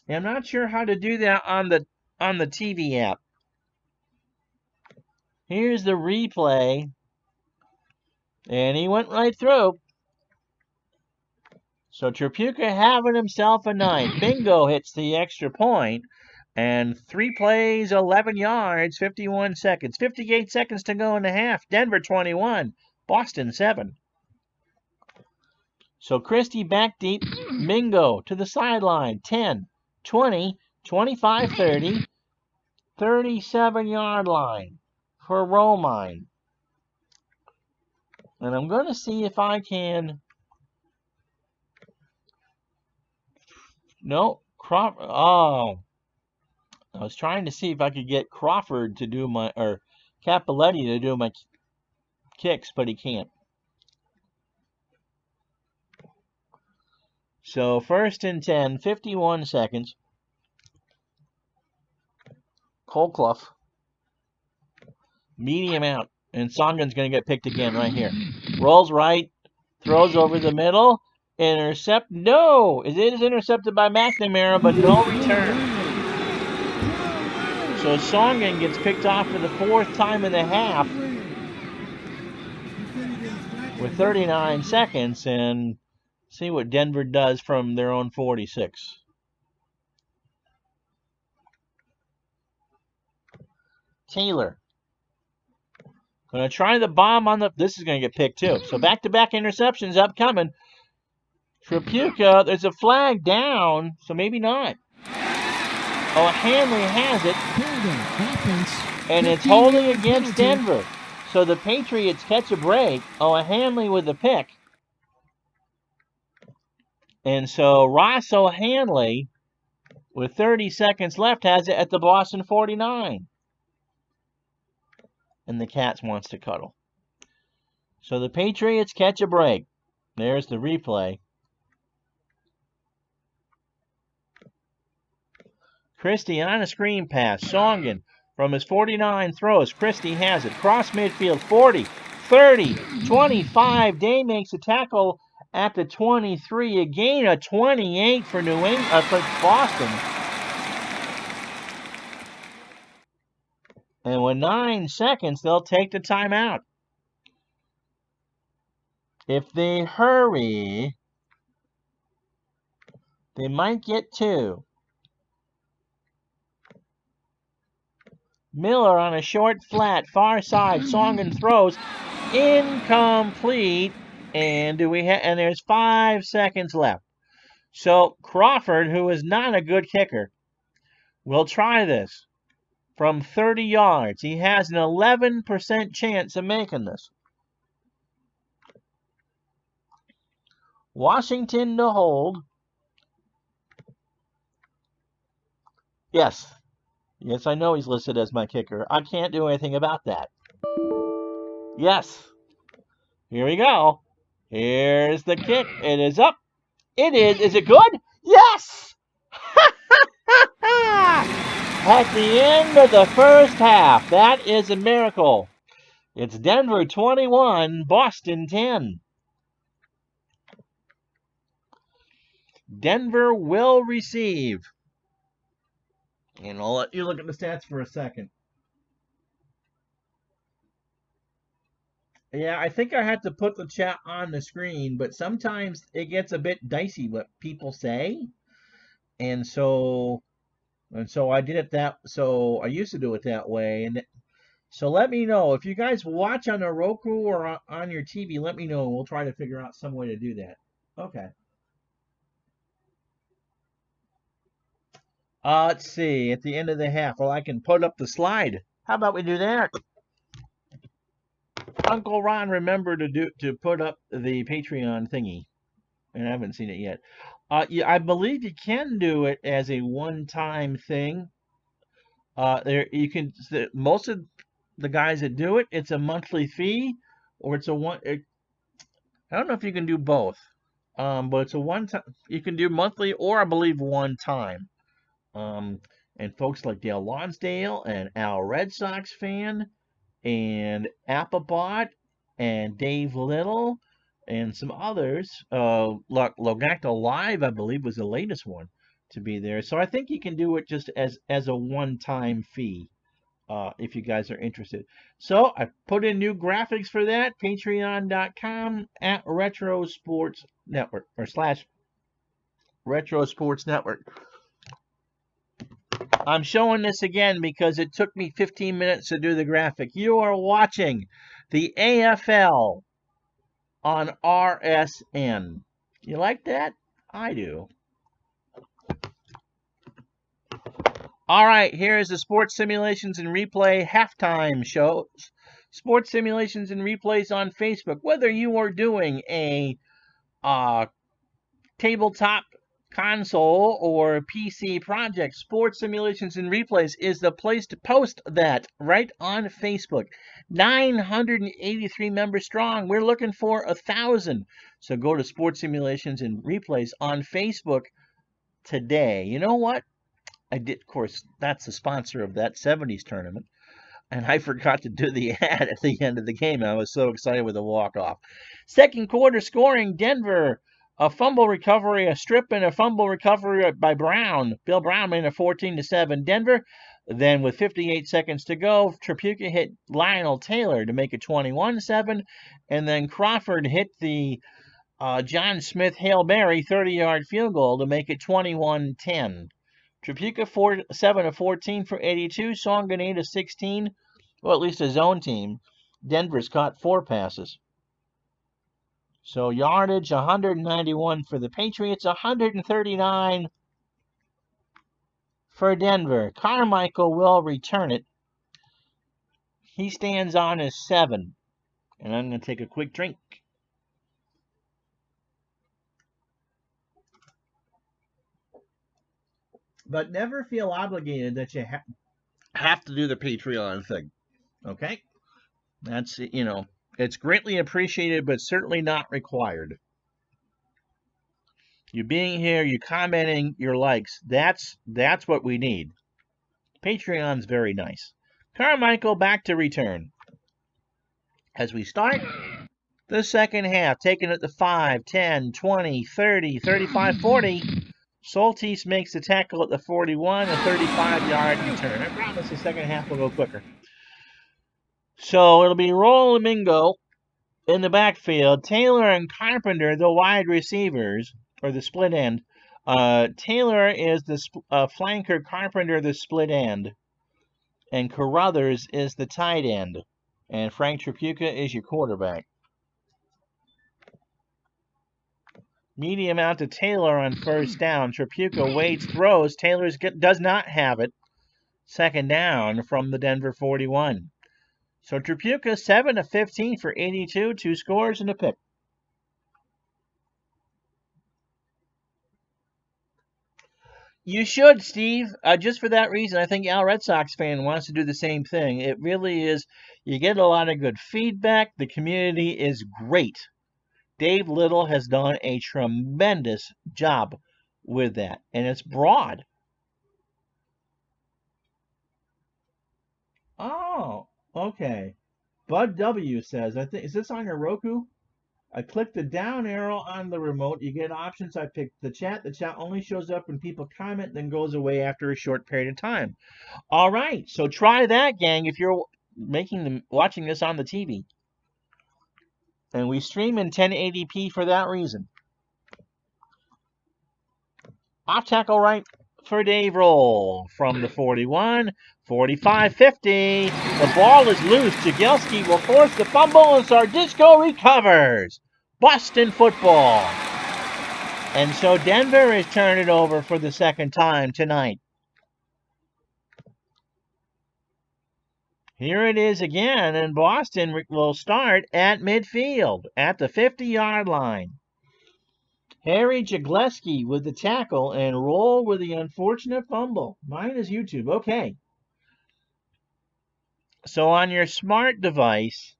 And I'm not sure how to do that on the TV app. Here's the replay. And he went right through. So Tripucka having himself a night. Bingo hits the extra point. And 3 plays, 11 yards, 51 seconds. 58 seconds to go in the half. Denver 21, Boston 7. So Christie back deep. Mingo to the sideline. 10, 20, 25, 30. 37-yard line for Romine. And I'm going to see if I can... No, Crawford. Oh. I was trying to see if I could get Crawford to do my... or Capoletti to do my kicks, but he can't. So 1st and 10, 51 seconds. Colclough. Medium out. And Songen's going to get picked again right here. Rolls right. Throws over the middle. Intercept. No! It is intercepted by McNamara, but no return. So Songen gets picked off for the 4th time in the half. With 39 seconds. And see what Denver does from their own 46. Taylor. Going to try the bomb on the... This is going to get picked too. So back-to-back interceptions upcoming. Tripucka, there's a flag down, so maybe not. Oh, Hanley has it. And it's holding against Denver. So the Patriots catch a break. Oh, Hanley with the pick. And so Ross O'Hanley, with 30 seconds left, has it at the Boston 49. And the Cats wants to cuddle. So the Patriots catch a break. There's the replay. Christie on a screen pass. Songen from his 49 throws. Christie has it. Cross midfield. 40, 30, 25. Day makes a tackle at the 23. A gain of 28 for for Boston. And with 9 seconds, they'll take the timeout. If they hurry, they might get 2. Miller on a short flat, far side. Songen throws. Incomplete. And and there's 5 seconds left. So Crawford, who is not a good kicker, will try this. From 30 yards. He has an 11% chance of making this. Washington to hold. Yes. Yes, I know he's listed as my kicker. I can't do anything about that. Yes. Here we go. Here's the kick. It is up. It is. Is it good? Yes! At the end of the first half. That is a miracle. It's Denver 21, Boston 10. Denver will receive. And I'll let you look at the stats for a second. Yeah, I think I had to put the chat on the screen, but sometimes it gets a bit dicey what people say, and so I did it that. So I used to do it that way, and so let me know if you guys watch on a Roku or on your TV. Let me know, and we'll try to figure out some way to do that. Okay. Let's see. At the end of the half, well, I can put up the slide. How about we do that? Uncle Ron remembered to put up the Patreon thingy, and I haven't seen it yet. Yeah, I believe you can do it as a one-time thing. There you can most of the guys that do it, it's a monthly fee, or it's a one. I don't know if you can do both, but it's a one time. You can do monthly, or I believe one time. Um, and folks like Dale Lonsdale and Al Red Sox fan and Applebot and Dave Little and some others. Logacta Live, I believe, was the latest one to be there. So I think you can do it just as a one-time fee if you guys are interested. So I put in new graphics for that. Patreon.com at Retro Sports Network or slash Retro Sports Network. I'm showing this again because it took me 15 minutes to do the graphic. You are watching the AFL on RSN. You like that? I do. All right, here is the Sports Simulations and Replay halftime show. Sports Simulations and Replays on Facebook. Whether you are doing a tabletop console or PC project, Sports Simulations and Replays is the place to post that right on Facebook. 983 members strong. We're looking for 1,000. So go to Sports Simulations and Replays on Facebook today. You know what? I did, of course, that's the sponsor of that 70s tournament. And I forgot to do the ad at the end of the game. I was so excited with the walk-off. Second quarter scoring, Denver, a fumble recovery, a strip, and a fumble recovery by Brown. Bill Brown made it 14-7 Denver. Then with 58 seconds to go, Tripucka hit Lionel Taylor to make it 21-7. And then Crawford hit the John Smith Hail Mary 30-yard field goal to make it 21-10. Tripucka 7 of 14 for 82. Songan 8 of 16. Well, at least his own team. Denver's caught 4 passes. So yardage 191 for the Patriots, 139 for Denver. Carmichael will return it. He stands on his 7. And I'm going to take a quick drink. But never feel obligated that you have to do the Patreon thing. Okay? That's, it's greatly appreciated, but certainly not required. You being here, you commenting, your likes, that's what we need. Patreon's very nice. Carmichael back to return. As we start the second half, taking it to 5, 10, 20, 30, 35, 40. Soltis makes the tackle at the 41, a 35-yard return. I promise the second half will go quicker. So it'll be Roll Mingo in the backfield. Taylor and Carpenter, the wide receivers, or the split end. Taylor is the flanker, Carpenter the split end, and Carruthers is the tight end, and Frank Tripucka is your quarterback. Medium out to Taylor on first down. Tripucka waits, throws. Taylor does not have it. Second down from the Denver 41. So Tripucka 7 of 15 for 82, 2 scores and a pick. You should, Steve. Just for that reason, I think Al Red Sox fan wants to do the same thing. It really is. You get a lot of good feedback. The community is great. Dave Little has done a tremendous job with that, and it's broad. Oh, okay. Bud W says, I think, is this on your Roku? I click the down arrow on the remote. You get options. I pick the chat. The chat only shows up when people comment, then goes away after a short period of time. All right, so try that, gang, if you're watching this on the TV. And we stream in 1080p for that reason. Off tackle right for Dave Roll from the 41, 45, 50. The ball is loose. Jagielski will force the fumble, and Sardisco recovers. Boston football. And so Denver has turned it over for the second time tonight. Here it is again, and Boston will start at midfield at the 50-yard line. Harry Jagielski with the tackle and Roll with the unfortunate fumble. Mine is YouTube. Okay. So on your smart device,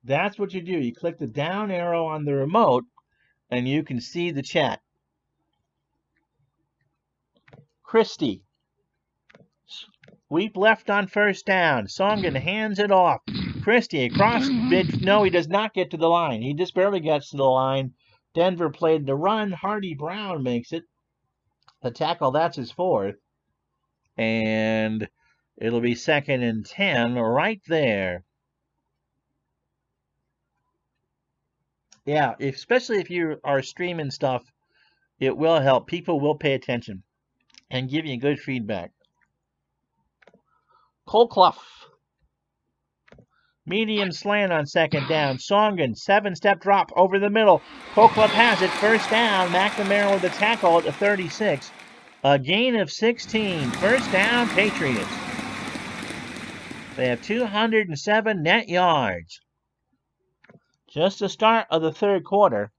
that's what you do. You click the down arrow on the remote, and you can see the chat. Christie. Sweep left on first down. Songen hands it off. Christie across mid. No, he does not get to the line. He just barely gets to the line. Denver played the run. Hardy Brown makes it. The tackle, that's his fourth. And it'll be 2nd and 10 right there. Yeah, especially if you are streaming stuff, it will help. People will pay attention and give you good feedback. Colclough. Medium slant on 2nd down. Songen, 7-step drop over the middle. Colclough has it. 1st down. McNamara with the tackle at the 36. A gain of 16. 1st down, Patriots. They have 207 net yards. Just the start of the 3rd quarter.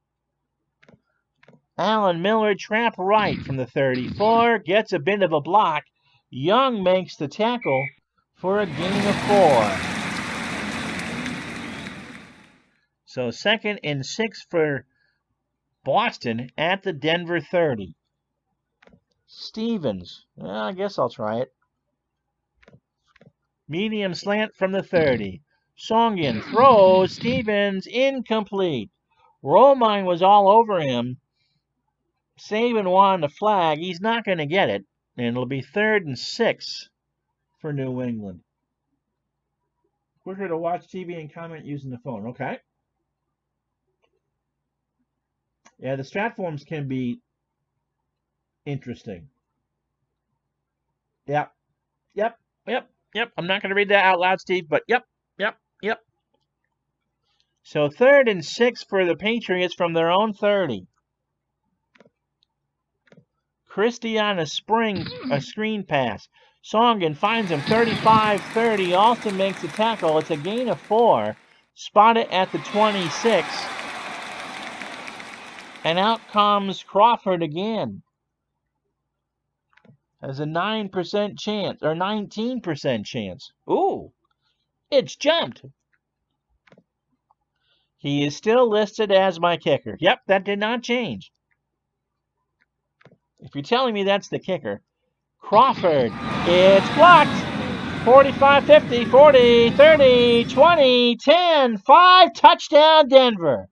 Alan Miller, trap right from the 34. Gets a bit of a block. Young makes the tackle for a gain of 4. So 2nd and 6 for Boston at the Denver 30. Stevens. Well, I guess I'll try it. Medium slant from the 30. Songen throws. Stevens incomplete. Romine was all over him. Saban wanted a flag. He's not going to get it. And it'll be 3rd and 6 for New England. Quicker to watch TV and comment using the phone. Okay. Yeah, the strat forms can be interesting. Yep. I'm not going to read that out loud, Steve, but yep. So 3rd and 6 for the Patriots from their own 30. Christie on a screen pass. Songen finds him 35-30. Alston makes the tackle. It's a gain of 4. Spotted at the 26. And out comes Crawford again. Has a 9% chance, or 19% chance. Ooh, it's jumped. He is still listed as my kicker. Yep, that did not change. If you're telling me that's the kicker. Crawford, it's blocked. 45, 50, 40, 30, 20, 10, 5, touchdown Denver.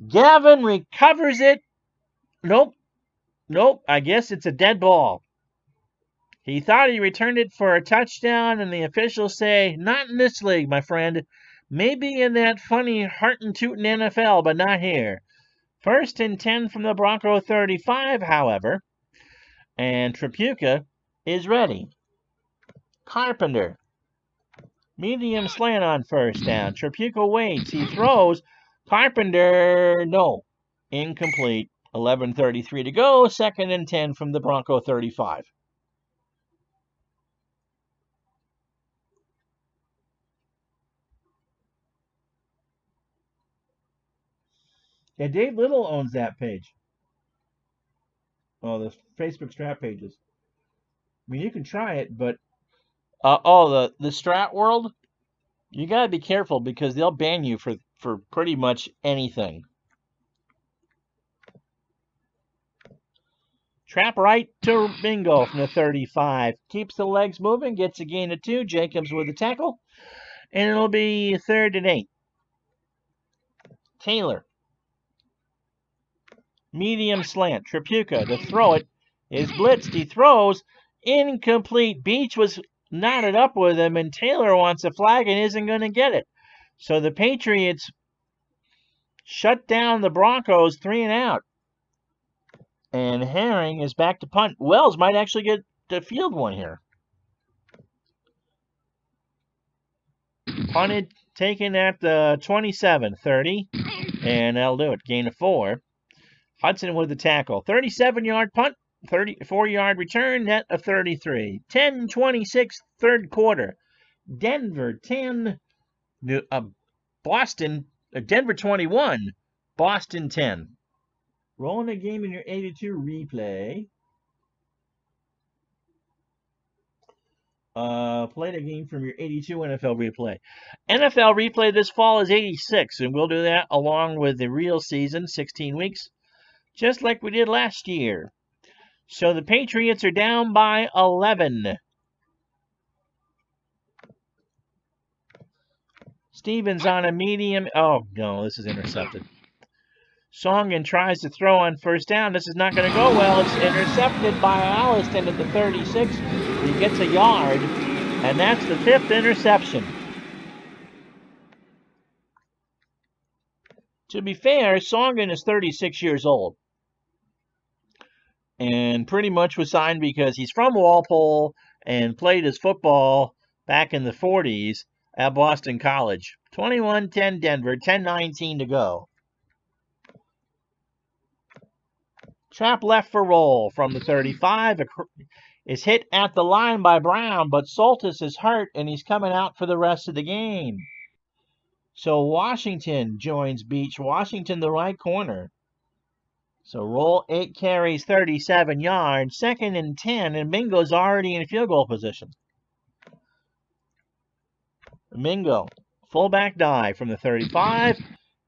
Gavin recovers it. Nope, I guess it's a dead ball. He thought he returned it for a touchdown, and the officials say, not in this league, my friend. Maybe in that funny heart-and-tootin' NFL, but not here. 1st and 10 from the Bronco 35, however. And Tripucka is ready. Carpenter. Medium slant on 1st down. Tripucka waits. He throws. Carpenter, no. Incomplete. 11:33 to go. 2nd and 10 from the Bronco 35. Yeah, Dave Little owns that page. Oh, the Facebook Strat pages. I mean, you can try it, but the Strat World, you gotta be careful because they'll ban you for pretty much anything. Trap right to Bingo from the 35. Keeps the legs moving, gets a gain of 2. Jacobs with the tackle, and it'll be 3rd and 8. Taylor. Medium slant. Tripucka to throw it is blitzed. He throws. Incomplete. Beach was knotted up with him, and Taylor wants a flag and isn't going to get it. So the Patriots shut down the Broncos 3 and out. And Herring is back to punt. Wells might actually get the field one here. Punted, taken at the 27-30, and that'll do it. Gain of 4. Hudson with the tackle. 37-yard punt, 34-yard return, net of 33. 10-26, third quarter. Denver 10, Denver 21, Boston 10. Rolling a game in your 82 replay. Play the game from your 82 NFL replay. NFL replay this fall is 86, and we'll do that along with the real season, 16 weeks, just like we did last year. So the Patriots are down by 11. Stevens on a medium. Oh, no, this is intercepted. Songen tries to throw on first down. This is not going to go well. It's intercepted by Alliston at the 36. He gets a yard, and that's the 5th interception. To be fair, Songen is 36 years old and pretty much was signed because he's from Walpole and played his football back in the 40s at Boston College. 21-10 Denver, 10-19 to go. Trap left for roll from the 35. Is hit at the line by Brown, but Soltis is hurt and he's coming out for the rest of the game. So Washington joins Beach. Washington, the right corner. So roll 8 carries, 37 yards, 2nd and 10, and Mingo's already in field goal position. Mingo, fullback dive from the 35.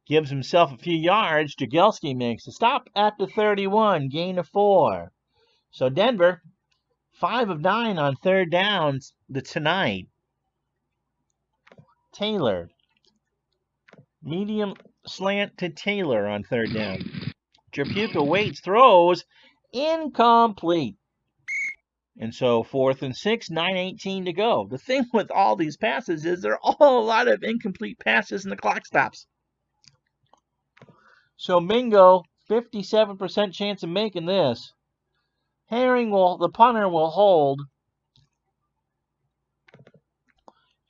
Gives himself a few yards. Jagielski makes a stop at the 31. Gain of 4. So Denver, 5 of 9 on third downs tonight. Taylor. Medium slant to Taylor on third down. Trapuka waits, throws. Incomplete. And so 4th and 6, 9:18 to go. The thing with all these passes is they're all a lot of incomplete passes and the clock stops. So Mingo, 57% chance of making this. Herring the punter will hold.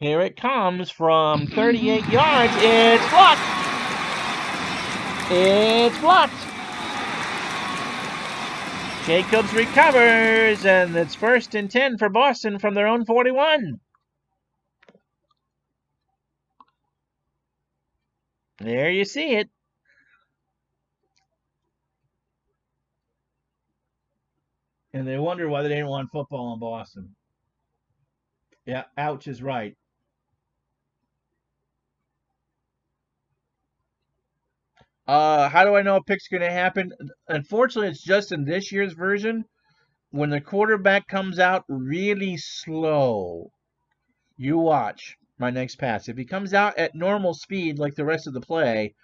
Here it comes from 38 yards. It's blocked. It's blocked. Jacobs recovers, and it's 1st and 10 for Boston from their own 41. There you see it. And they wonder why they didn't want football in Boston. Yeah, ouch is right. How do I know a pick's going to happen? Unfortunately, it's just in this year's version. When the quarterback comes out really slow, you watch my next pass. If he comes out at normal speed like the rest of the play,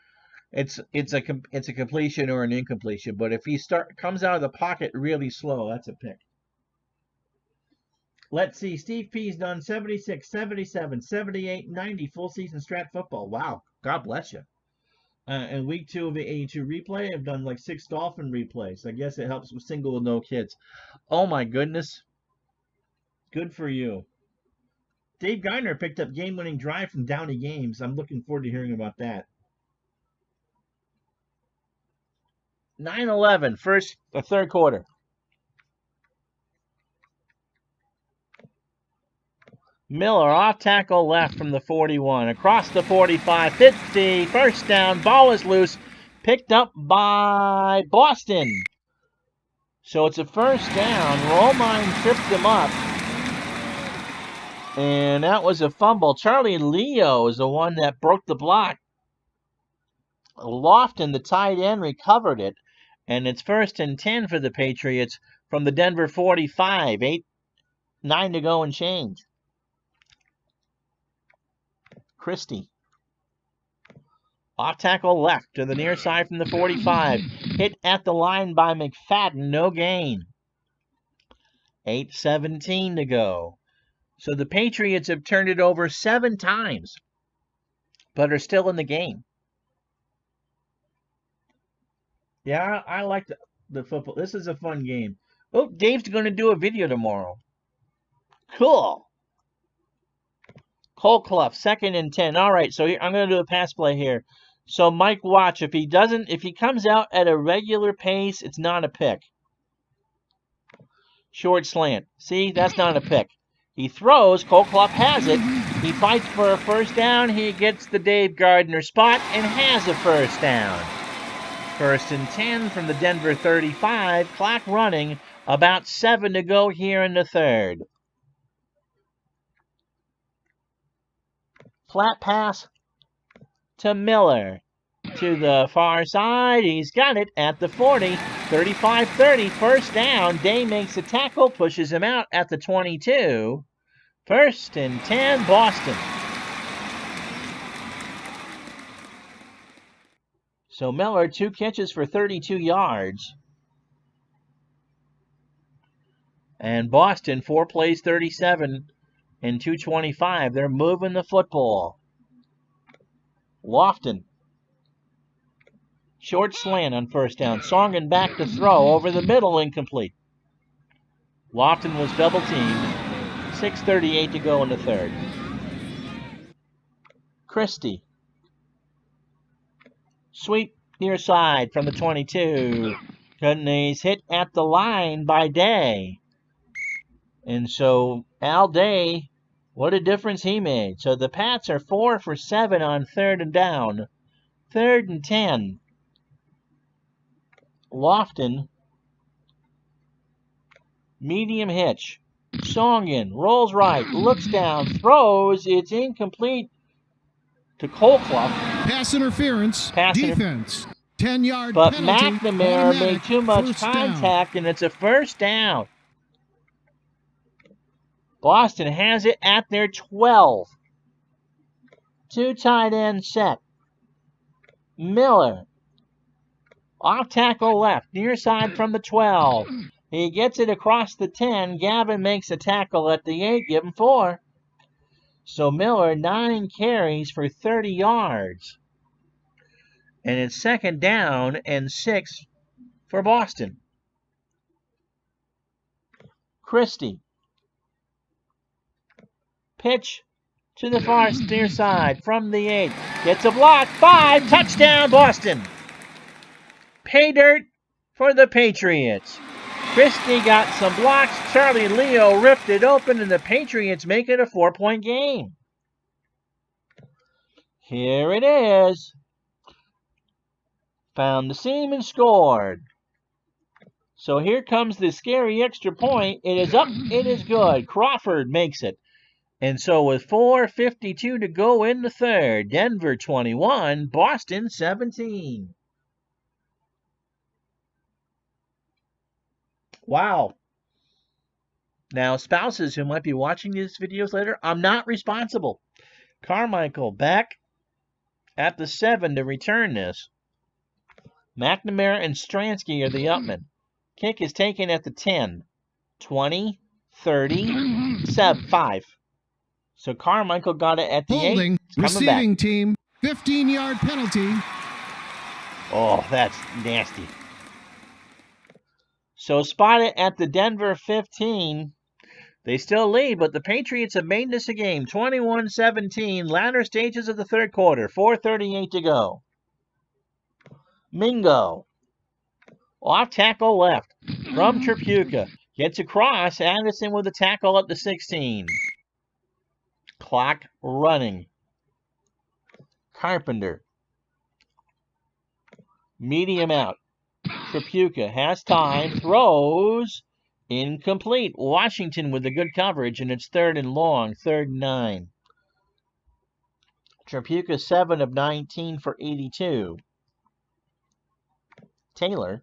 it's a completion or an incompletion. But if he comes out of the pocket really slow, that's a pick. Let's see. Steve P's done 76, 77, 78, 90 full season strat football. Wow. God bless you. And week 2 of the 82 replay, I've done like 6 Dolphin replays. I guess it helps with single with no kids. Oh my goodness. Good for you. Dave Geiner picked up game-winning drive from Downey Games. I'm looking forward to hearing about that. 9-11, third quarter. Miller off tackle left from the 41. Across the 45, 50, first down, ball is loose. Picked up by Boston. So it's a first down. Romine tripped him up. And that was a fumble. Charlie Leo is the one that broke the block. Lofton, the tight end, recovered it. And it's 1st and 10 for the Patriots from the Denver 45. 9 to go and change. Christie. Off tackle left to the near side from the 45. Hit at the line by McFadden. No gain. 8:17 to go. So the Patriots have turned it over 7 times, but are still in the game. Yeah, I like the football. This is a fun game. Oh, Dave's going to do a video tomorrow. Cool. Cole Clough, 2nd and 10. All right, so I'm going to do a pass play here. So Mike, watch. If he comes out at a regular pace, it's not a pick. Short slant. See, that's not a pick. He throws. Cole Clough has it. He fights for a first down. He gets the Dave Gardner spot and has a first down. 1st and 10 from the Denver 35. Clock running. About 7 to go here in the 3rd. Flat pass to Miller. To the far side. He's got it at the 40. 35-30. First down. Day makes a tackle. Pushes him out at the 22. 1st and 10. Boston. So Miller, 2 catches for 32 yards. And Boston, 4 plays, 37 and 225. They're moving the football. Lofton. Short slant on first down. Songen back to throw. Over the middle, incomplete. Lofton was double teamed. 6:38 to go in the 3rd. Christie. Sweep near side from the 22. He's hit at the line by Day. And so Al Day, what a difference he made. So the Pats are 4 for 7 on 3rd and down. 3rd and 10. Lofton. Medium hitch. Songen rolls right, looks down, throws. It's incomplete to Cole Clough. Pass interference. Defense. 10-yard but penalty. McNamara made too much contact, and it's a first down. Boston has it at their 12. 2 tight end set. Miller. Off tackle left, near side from the 12. He gets it across the 10. Gavin makes a tackle at the 8. Give him 4. So Miller, 9 carries for 30 yards. And it's 2nd down and 6 for Boston. Christie. Pitch to the far near side from the 8. Gets a block. 5. Touchdown, Boston. Pay dirt for the Patriots. Christie got some blocks. Charlie Leo ripped it open, and the Patriots make it a 4-point game. Here it is. Found the seam and scored. So here comes the scary extra point. It is up. It is good. Crawford makes it. And so with 4:52 to go in the 3rd, Denver 21, Boston 17. Wow. Now, spouses who might be watching these videos later, I'm not responsible. Carmichael back at the 7 to return this. McNamara and Stransky are the upmen. Kick is taken at the 10. 20, 30, 5. So Carmichael got it at the Holding. 8. Receiving team. 15-yard penalty. Oh, that's nasty. So spotted at the Denver 15. They still lead, but the Patriots have made this a game. 21-17, latter stages of the 3rd quarter. 4:38 to go. Mingo. Off tackle left from Tripucka. Gets across. Anderson with a tackle at the 16. Clock running. Carpenter. Medium out. Tripucka has time. Throws. Incomplete. Washington with the good coverage, and it's 3rd and long. 3rd and 9. Tripucka 7 of 19 for 82. Taylor.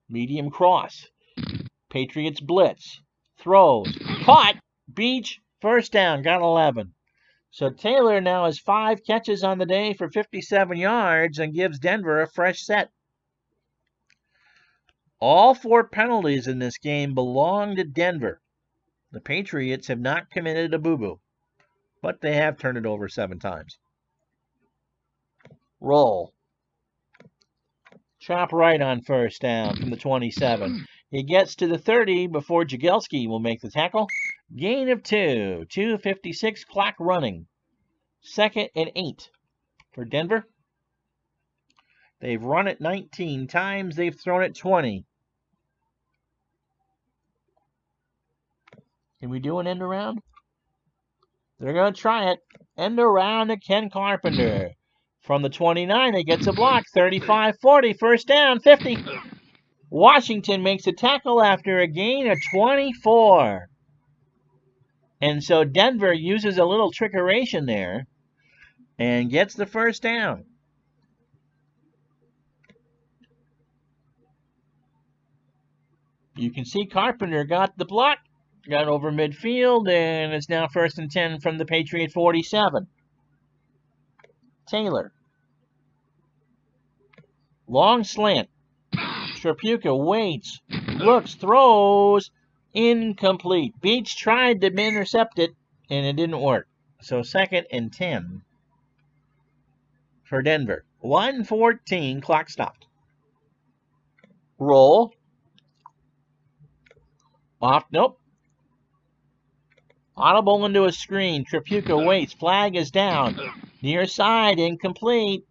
Medium cross. Patriots blitz. Throws. Caught. Beach. First down. Got 11. So Taylor now has 5 catches on the day for 57 yards and gives Denver a fresh set. All 4 penalties in this game belong to Denver. The Patriots have not committed a boo-boo, but they have turned it over 7 times. Roll. Chop right on first down from the 27. He gets to the 30 before Jagielski will make the tackle. Gain of 2. 2:56 clock running. 2nd and 8 for Denver. They've run it 19 times. They've thrown it 20. Can we do an end around? They're going to try it. End around to Ken Carpenter. From the 29, he gets a block. 35-40, first down, 50. Washington makes a tackle after a gain of 24. And so Denver uses a little trickeration there and gets the first down. You can see Carpenter got the block, got over midfield, and it's now 1st and 10 from the Patriot 47. Taylor. Long slant. Trapuka waits, looks, throws, incomplete. Beach tried to intercept it, and it didn't work. So 2nd and 10 for Denver. 1:14, clock stopped. Roll. Off, nope. Audible into a screen. Trapuka waits. Flag is down. Near side, incomplete.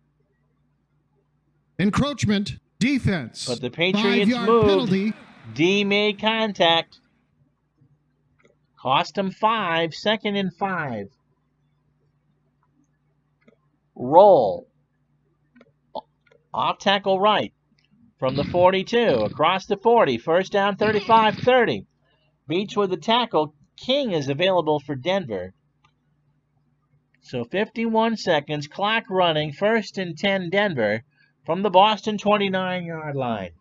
Encroachment, defense. But the Patriots 5-yard moved. penalty. D made contact. Cost him 5. 2nd and 5. Roll. Off tackle right. From the 42. Across the 40. First down, 35-30. Beach with the tackle. King is available for Denver. So 51 seconds. Clock running. 1st and 10 Denver from the Boston 29-yard line.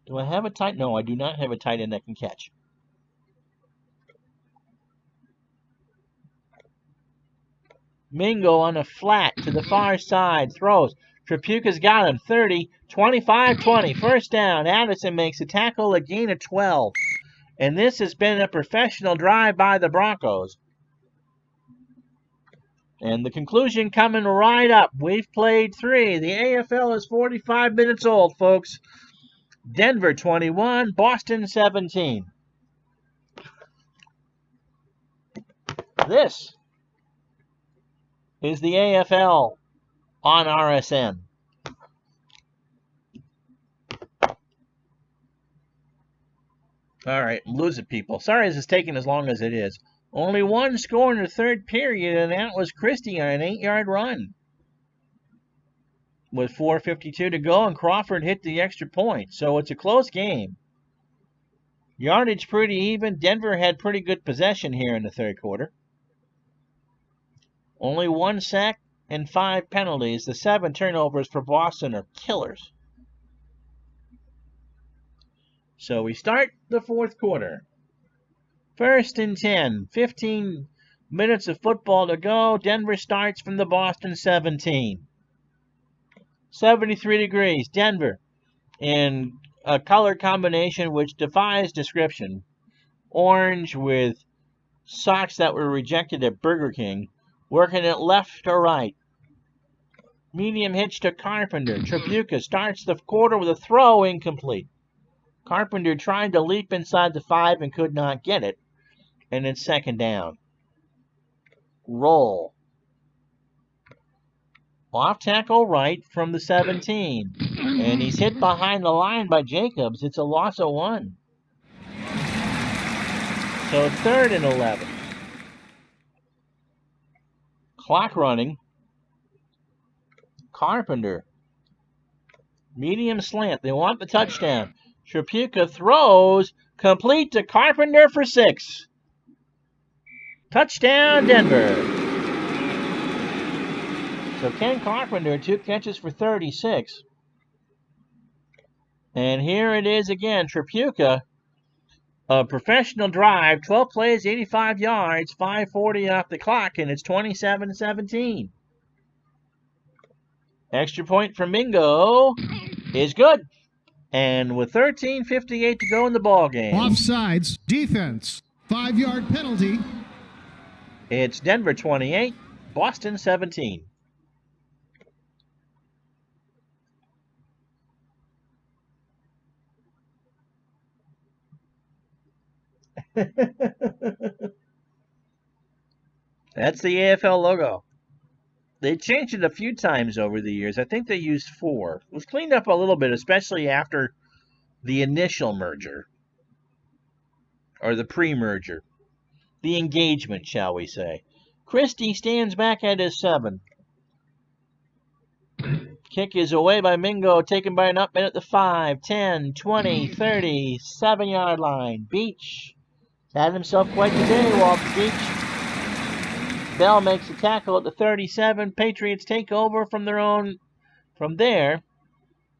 Do I have a tight? No, I do not have a tight end that can catch. Mingo on a flat to the far side. Throws. Trapuka's got him. 30, 25-20. First down. Addison makes a tackle. A gain of 12. And this has been a professional drive by the Broncos. And the conclusion coming right up. We've played 3. The AFL is 45 minutes old, folks. Denver 21, Boston 17. This is the AFL on RSN. All right, lose it, people. Sorry this is taking as long as it is. Only one score in the 3rd period, and that was Christie on an 8-yard run. With 4:52 to go, and Crawford hit the extra point. So it's a close game. Yardage pretty even. Denver had pretty good possession here in the 3rd quarter. Only 1 sack and 5 penalties. The 7 turnovers for Boston are killers. So we start the 4th quarter. 1st and 10. 15 minutes of football to go. Denver starts from the Boston 17. 73 degrees. Denver in a color combination which defies description. Orange with socks that were rejected at Burger King. Working it left to right. Medium hitch to Carpenter. Trapuka starts the quarter with a throw, incomplete. Carpenter tried to leap inside the 5 and could not get it. And it's 2nd down. Roll. Off tackle right from the 17. And he's hit behind the line by Jacobs. It's a loss of 1. So 3rd and 11. Clock running. Carpenter. Medium slant. They want the touchdown. Trapuka throws. Complete to Carpenter for 6. Touchdown, Denver. So Ken Carpenter, 2 catches for 36. And here it is again. Trapuka, a professional drive, 12 plays, 85 yards, 5:40 off the clock, and it's 27-17. Extra point from Mingo is good. And with 13:58 to go in the ball game. Offsides, defense, 5-yard penalty. It's Denver 28, Boston 17. That's the AFL logo. They changed it a few times over the years. I think they used 4. It was cleaned up a little bit, especially after the initial merger, or the pre-merger. The engagement, shall we say. Christie stands back at his 7. Kick is away by Mingo, taken by an upman at the 5, 10, 20, 30, 7-yard line. Beach had himself quite the day, Walter Beach. Bell makes a tackle at the 37. Patriots take over from there.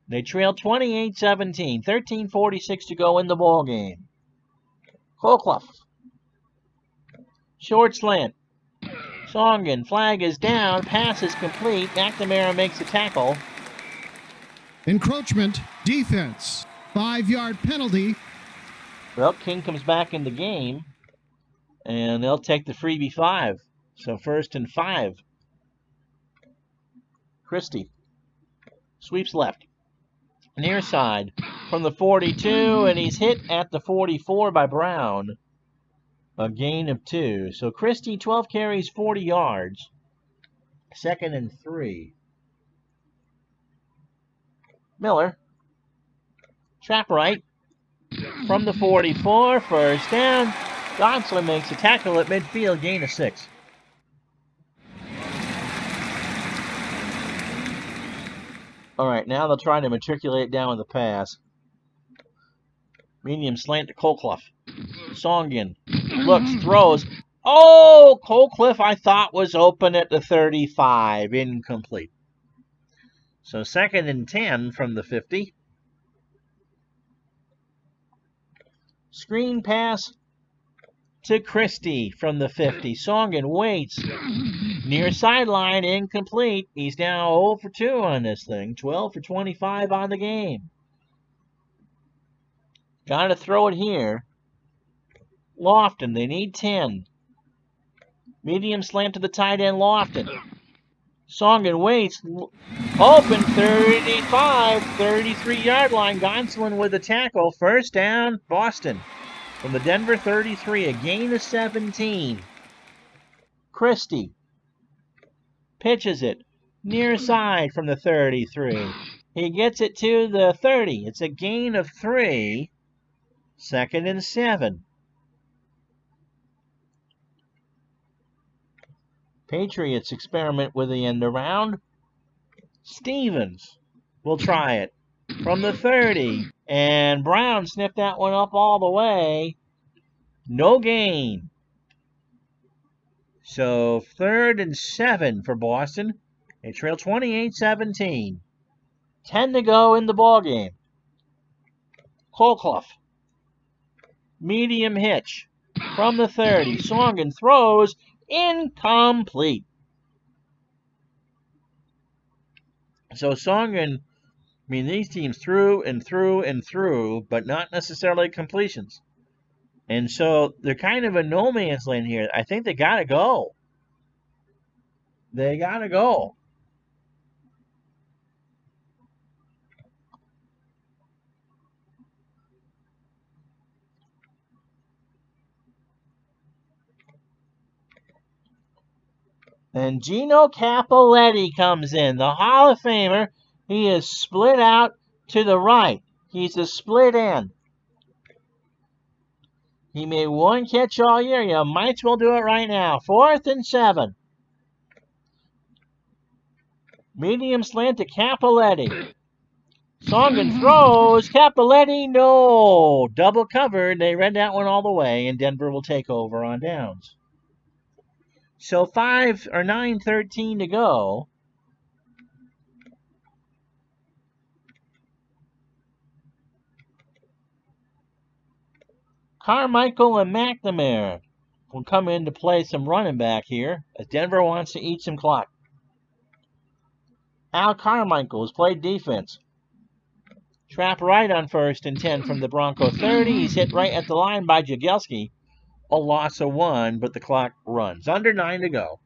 They trail 28-17, 13:46 to go in the ball game. Colclough. Short slant. Songen, flag is down, pass is complete. McNamara makes a tackle. Encroachment, defense, 5-yard penalty. Well, King comes back in the game, and they'll take the freebie 5. So 1st and 5. Christie sweeps left. Near side from the 42, and he's hit at the 44 by Brown. A gain of 2. So Christie, 12 carries, 40 yards. 2nd and 3. Miller. Trap right. From the 44, 1st down. Gonsolin makes a tackle at midfield, gain of 6. All right, now they'll try to matriculate down with the pass. Medium slant to Colclough. Songen looks, throws. Oh, Colclough I thought was open at the 35. Incomplete. So 2nd and 10 from the 50. Screen pass to Christie from the 50. Songen waits. Near sideline, incomplete. He's now 0 for 2 on this thing. 12 for 25 on the game. Got to throw it here. Lofton, they need 10. Medium slant to the tight end, Lofton. Songen waits. Open, 35, 33-yard line. Gonsolin with a tackle. 1st down, Boston. From the Denver 33, a gain of 17. Christie pitches it. Near side from the 33. He gets it to the 30. It's a gain of 3. 2nd and 7. Patriots experiment with the end around. Stevens will try it from the 30. And Brown sniffed that one up all the way. No gain. So 3rd and 7 for Boston. They trail 28-17. 10 to go in the ballgame. Colclough. Medium hitch from the 30. Songen throws. Incomplete. So Songen, these teams through and through and through, but not necessarily completions. And so they're kind of a no man's land here. I think they got to go. They got to go. And Gino Cappelletti comes in, the Hall of Famer. He is split out to the right. He's a split end. He made 1 catch all year. You might as well do it right now. 4th and 7. Medium slant to Cappelletti. Songen throws. Cappelletti, no. Double covered. They read that one all the way, and Denver will take over on downs. So 9:13 to go. Carmichael and McNamara will come in to play some running back here as Denver wants to eat some clock. Al Carmichael has played defense. Trap right on 1st and 10 from the Bronco 30. He's hit right at the line by Jagielski. A loss of 1, but the clock runs. Under 9 to go.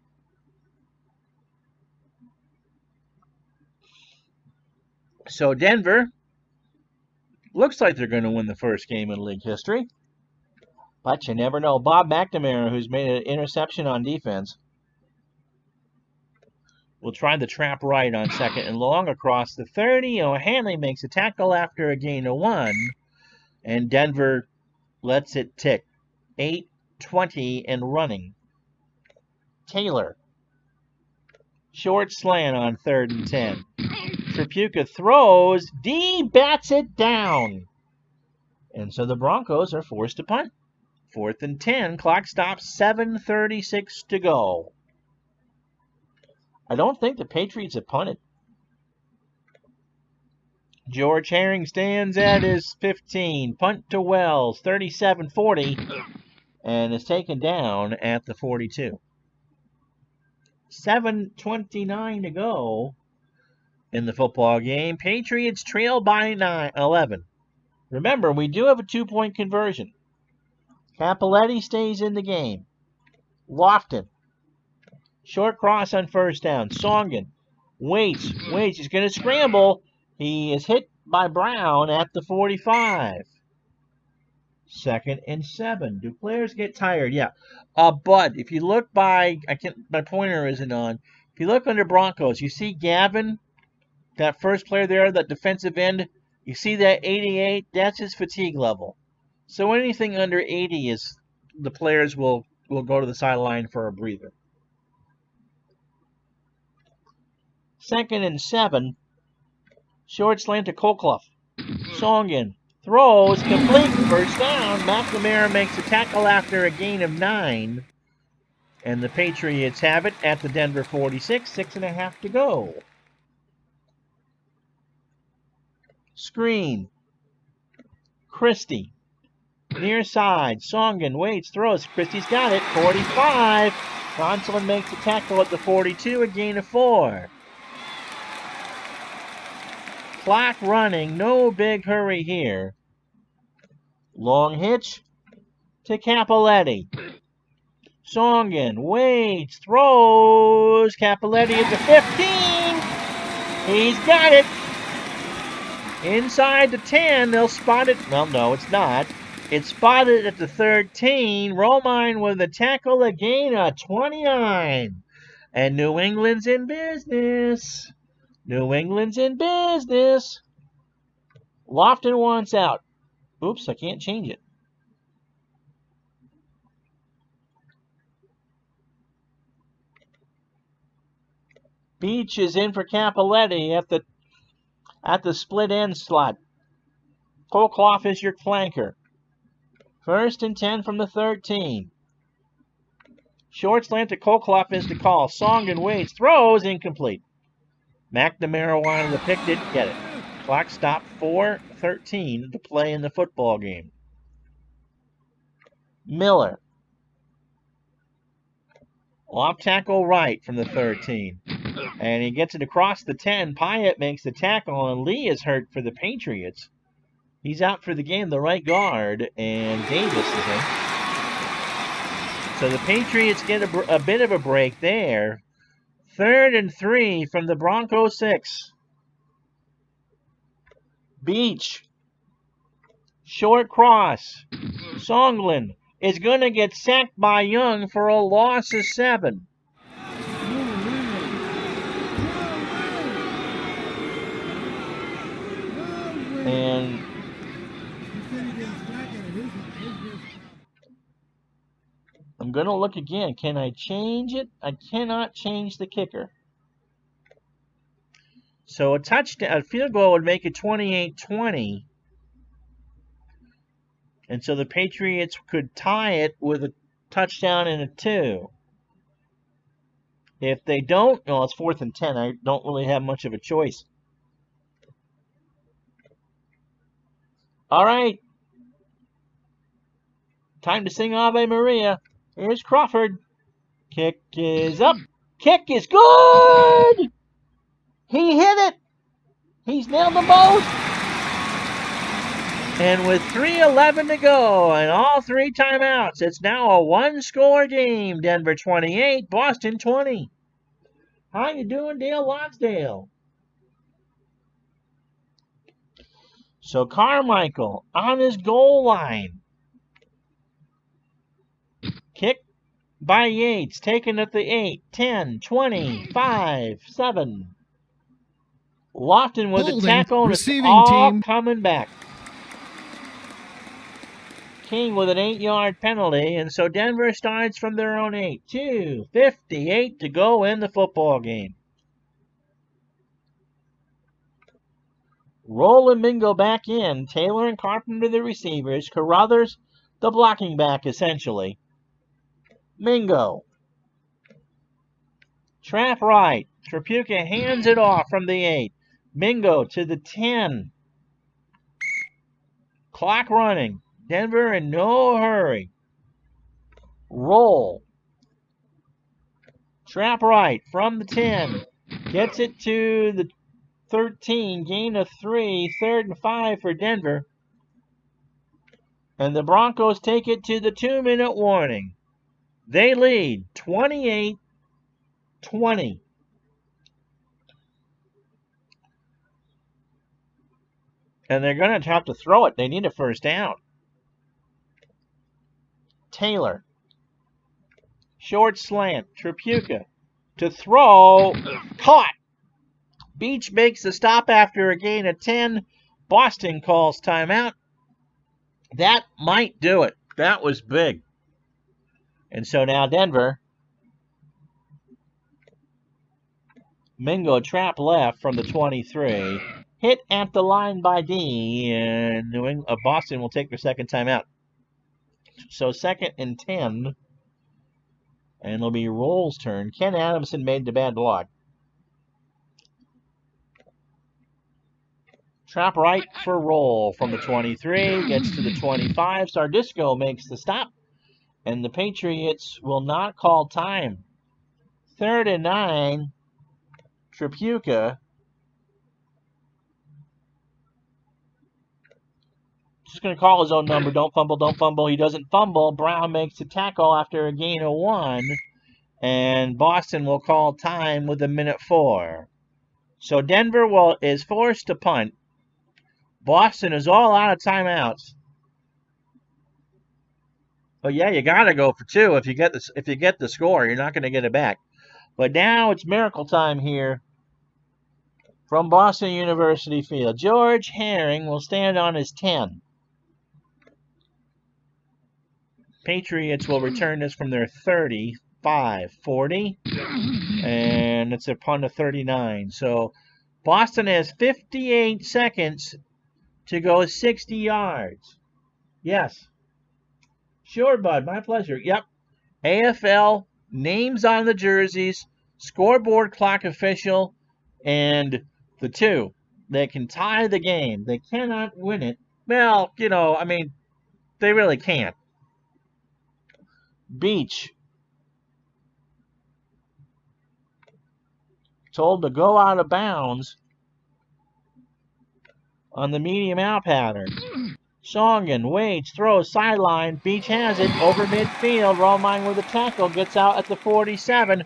So Denver looks like they're going to win the first game in league history. But you never know. Bob McNamara, who's made an interception on defense, will try the trap right on 2nd and long across the 30. O'Hanley makes a tackle after a gain of 1. And Denver lets it tick. 8:20 and running. Taylor. Short slant on 3rd and 10. Tripucka throws. D bats it down. And so the Broncos are forced to punt. 4th and 10. Clock stops. 7:36 to go. I don't think the Patriots have punted. George Herring stands at his 15. Punt to Wells. 37-40. And is taken down at the 42. 7:29 to go in the football game. Patriots trail by 11. Remember, we do have a 2-point conversion. Cappelletti stays in the game. Lofton. Short cross on 1st down. Songen waits. He's going to scramble. He is hit by Brown at the 45. 2nd and 7. Do players get tired? Yeah. But if you look my pointer isn't on. If you look under Broncos, you see Gavin, that first player there, that defensive end. You see that 88? That's his fatigue level. So anything under 80 is the players will go to the sideline for a breather. 2nd and 7. Short slant to Kolkloff. Songen throws, complete, 1st down. McNamara makes a tackle after a gain of 9. And the Patriots have it at the Denver 46, 6.5 to go. Screen. Christie. Near side. Songen waits, throws. Christie's got it. 45. Consolin makes a tackle at the 42, a gain of 4. Clock running, no big hurry here. Long hitch to Cappelletti. Songen waits, throws. Cappelletti at the 15. He's got it. Inside the 10, they'll spot it. Well, no, it's not. It's spotted at the 13. Romine with a tackle, a gain of 29. And New England's in business. New England's in business. Lofton wants out. Oops, I can't change it. Beach is in for Cappelletti at the split end slot. Kolkloff is your flanker. 1st and 10 from the 13. Short slant to Kolkloff is the call. Songen waits, throws, incomplete. McNamara wanted to pick, didn't get it. Clock stopped. 4:13 to play in the football game. Miller. Off tackle right from the 13. And he gets it across the 10. Pyatt makes the tackle, and Lee is hurt for the Patriots. He's out for the game, the right guard, and Davis is in. So the Patriots get a bit of a break there. 3rd and 3 from the Broncos 6. Beach. Short cross. Songlin is going to get sacked by Young for a loss of 7. And I'm going to look again. Can I change it? I cannot change the kicker. So a field goal would make it 28-20. And so the Patriots could tie it with a touchdown and a 2. If they don't, well, it's 4th and 10. I don't really have much of a choice. All right. Time to sing Ave Maria. Here's Crawford. Kick is up. Kick is good. He hit it. He's nailed them both. And with 3:11 to go and all 3 timeouts, it's now a 1-score game. Denver 28, Boston 20. How you doing, Dale Lonsdale? So Carmichael on his goal line. by Yates, taken at the 8, 10, 20, 5, 7. Lofton with a Holding, tackle, and it's receiving all team. coming back. King with an 8-yard penalty, and so Denver starts from their own 8. 2:58 to go in the football game. Roll and Mingo back in. Taylor and Carpenter the receivers. Carruthers the blocking back, essentially. Mingo. Trap right. Tripucka hands it off from the 8. Mingo to the 10. Clock running. Denver in no hurry. Roll. Trap right from the 10. Gets it to the 13. Gain of 3. 3rd and 5 for Denver. And the Broncos take it to the 2-minute warning. They lead 28-20. And they're going to have to throw it. They need a first down. Taylor. Short slant. Tripucka to throw. Caught. Beach makes the stop after a gain of 10. Boston calls timeout. That might do it. That was big. And so now Denver. Mingo trap left from the 23. Hit at the line by D. And Boston will take their second timeout. So 2nd and 10. And it'll be Roll's turn. Ken Adamson made the bad block. Trap right for Roll from the 23. Gets to the 25. Sardisco makes the stop. And the Patriots will not call time. 3rd and 9. Tripucka. Just going to call his own number. Don't fumble, don't fumble. He doesn't fumble. Brown makes a tackle after a gain of 1. And Boston will call time with 1:04. So Denver is forced to punt. Boston is all out of timeouts. But yeah, you got to go for 2 if you get the score. You're not going to get it back. But now it's miracle time here from Boston University Field. George Herring will stand on his 10. Patriots will return this from their 35, 40. And it's a punt of 39. So Boston has 58 seconds to go 60 yards. Yes. Sure, bud. My pleasure. Yep. AFL, names on the jerseys, scoreboard clock official, and the 2. They can tie the game. They cannot win it. Well, they really can't. Beach. Told to go out of bounds on the medium out pattern. Songen waits, throws, sideline. Beach has it over midfield. Romine with a tackle. Gets out at the 47.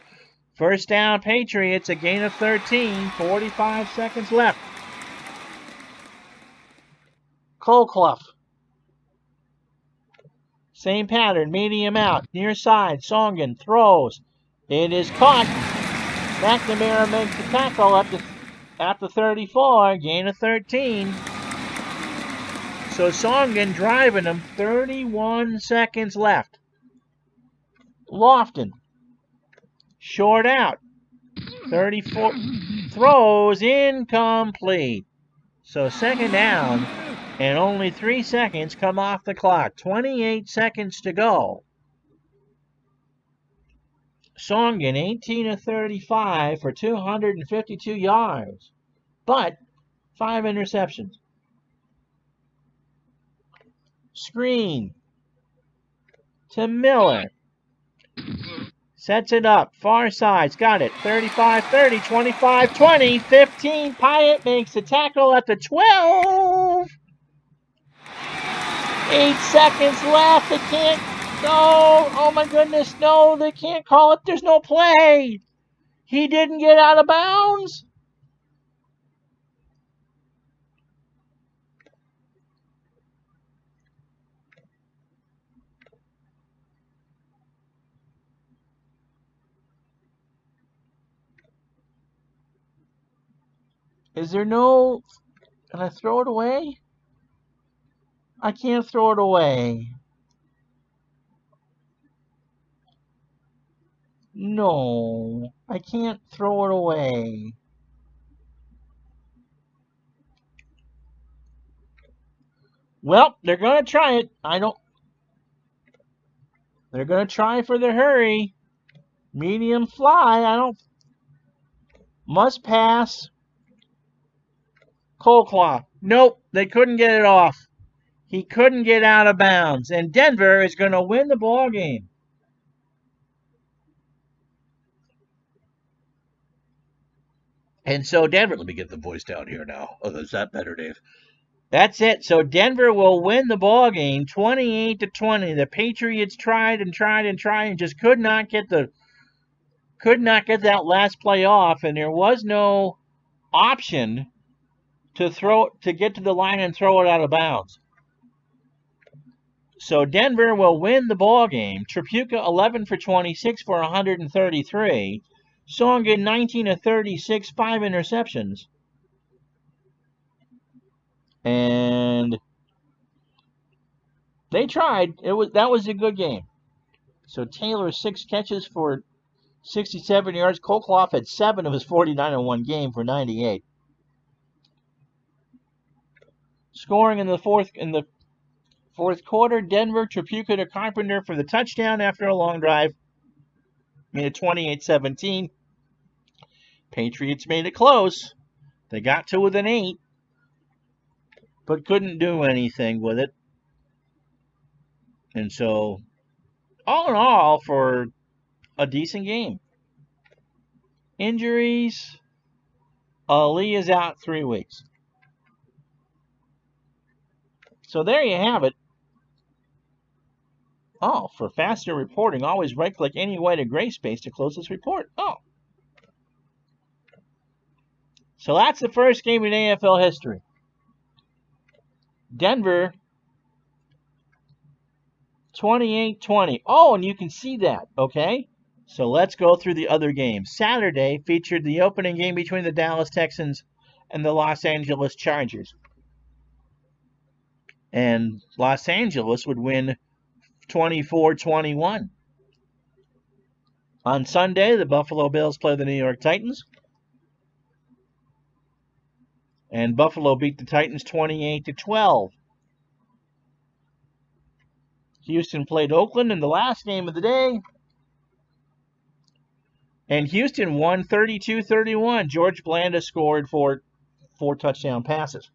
First down, Patriots. A gain of 13. 45 seconds left. Colclough. Same pattern. Medium out. Near side. Songen throws. It is caught. McNamara makes the tackle at the 34. Gain of 13. So Songen driving him. 31 seconds left. Lofton. Short out. 34. Throws incomplete. So 2nd down. And only 3 seconds come off the clock. 28 seconds to go. Songen, 18 of 35 for 252 yards. But 5 interceptions. Screen to Miller. Sets it up. Far side's got it. 35-30, 25-20, 15. Pyatt makes the tackle at the 12. 8 seconds left. They can't go. Oh my goodness, no. They can't call it. There's no play. He didn't get out of bounds. Is there no... Can I throw it away? I can't throw it away. No, I can't throw it away. Well, they're going to try it. They're going to try for the hurry. Medium fly. Must pass. Coleclaw. Nope, they couldn't get it off. He couldn't get out of bounds. And Denver is going to win the ball game. And so Denver, let me get the voice down here now. Oh, is that better, Dave? That's it. So Denver will win the ball game 28-20. The Patriots tried and just could not get that last play off, and there was no option to get to the line and throw it out of bounds. So Denver will win the ball game. Tripucka 11 for 26 for 133. Songa 19 of 36, 5 interceptions. And they tried. That was a good game. So Taylor 6 catches for 67 yards. Coleclaw had 7 of his 49 in one game for 98. Scoring in the fourth quarter, Denver, Tripucka to Carpenter for the touchdown after a long drive. Made it 28-17. Patriots made it close. They got to within 8, but couldn't do anything with it. And so, all in all, for a decent game. Injuries. Ali is out 3 weeks. So there you have it. Oh, for faster reporting, always right-click any way to gray space to close this report. Oh. So that's the first game in AFL history. Denver, 28-20. Oh, and you can see that, okay? So let's go through the other games. Saturday featured the opening game between the Dallas Texans and the Los Angeles Chargers. And Los Angeles would win 24-21. On Sunday, the Buffalo Bills play the New York Titans. And Buffalo beat the Titans 28-12. Houston played Oakland in the last game of the day. And Houston won 32-31. George Blanda scored four touchdown passes.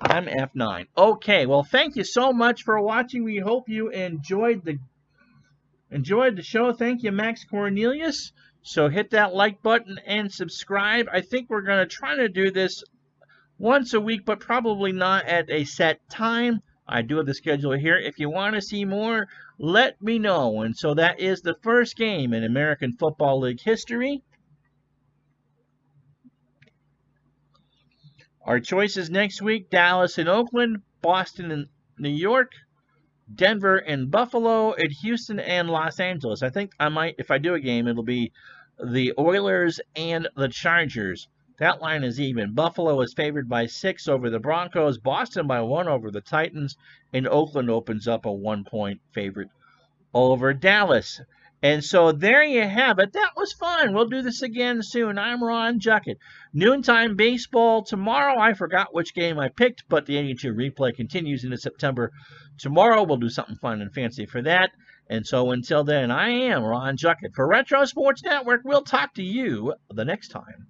I'm F9. Okay, well, thank you so much for watching. We hope you enjoyed the show. Thank you, Max Cornelius. So hit that like button and subscribe. I think we're going to try to do this once a week, but probably not at a set time. I do have the schedule here. If you want to see more, let me know. And so that is the first game in American Football League history. Our choices next week: Dallas and Oakland, Boston and New York, Denver and Buffalo, and Houston and Los Angeles. I think I might, if I do a game, it'll be the Oilers and the Chargers. That line is even. Buffalo is favored by 6 over the Broncos, Boston by 1 over the Titans, and Oakland opens up a 1-point favorite over Dallas. And so there you have it. That was fun. We'll do this again soon. I'm Ron Juckett. Noontime baseball tomorrow. I forgot which game I picked, but the 82 replay continues into September. Tomorrow we'll do something fun and fancy for that. And so until then, I am Ron Juckett for Retro Sports Network. We'll talk to you the next time.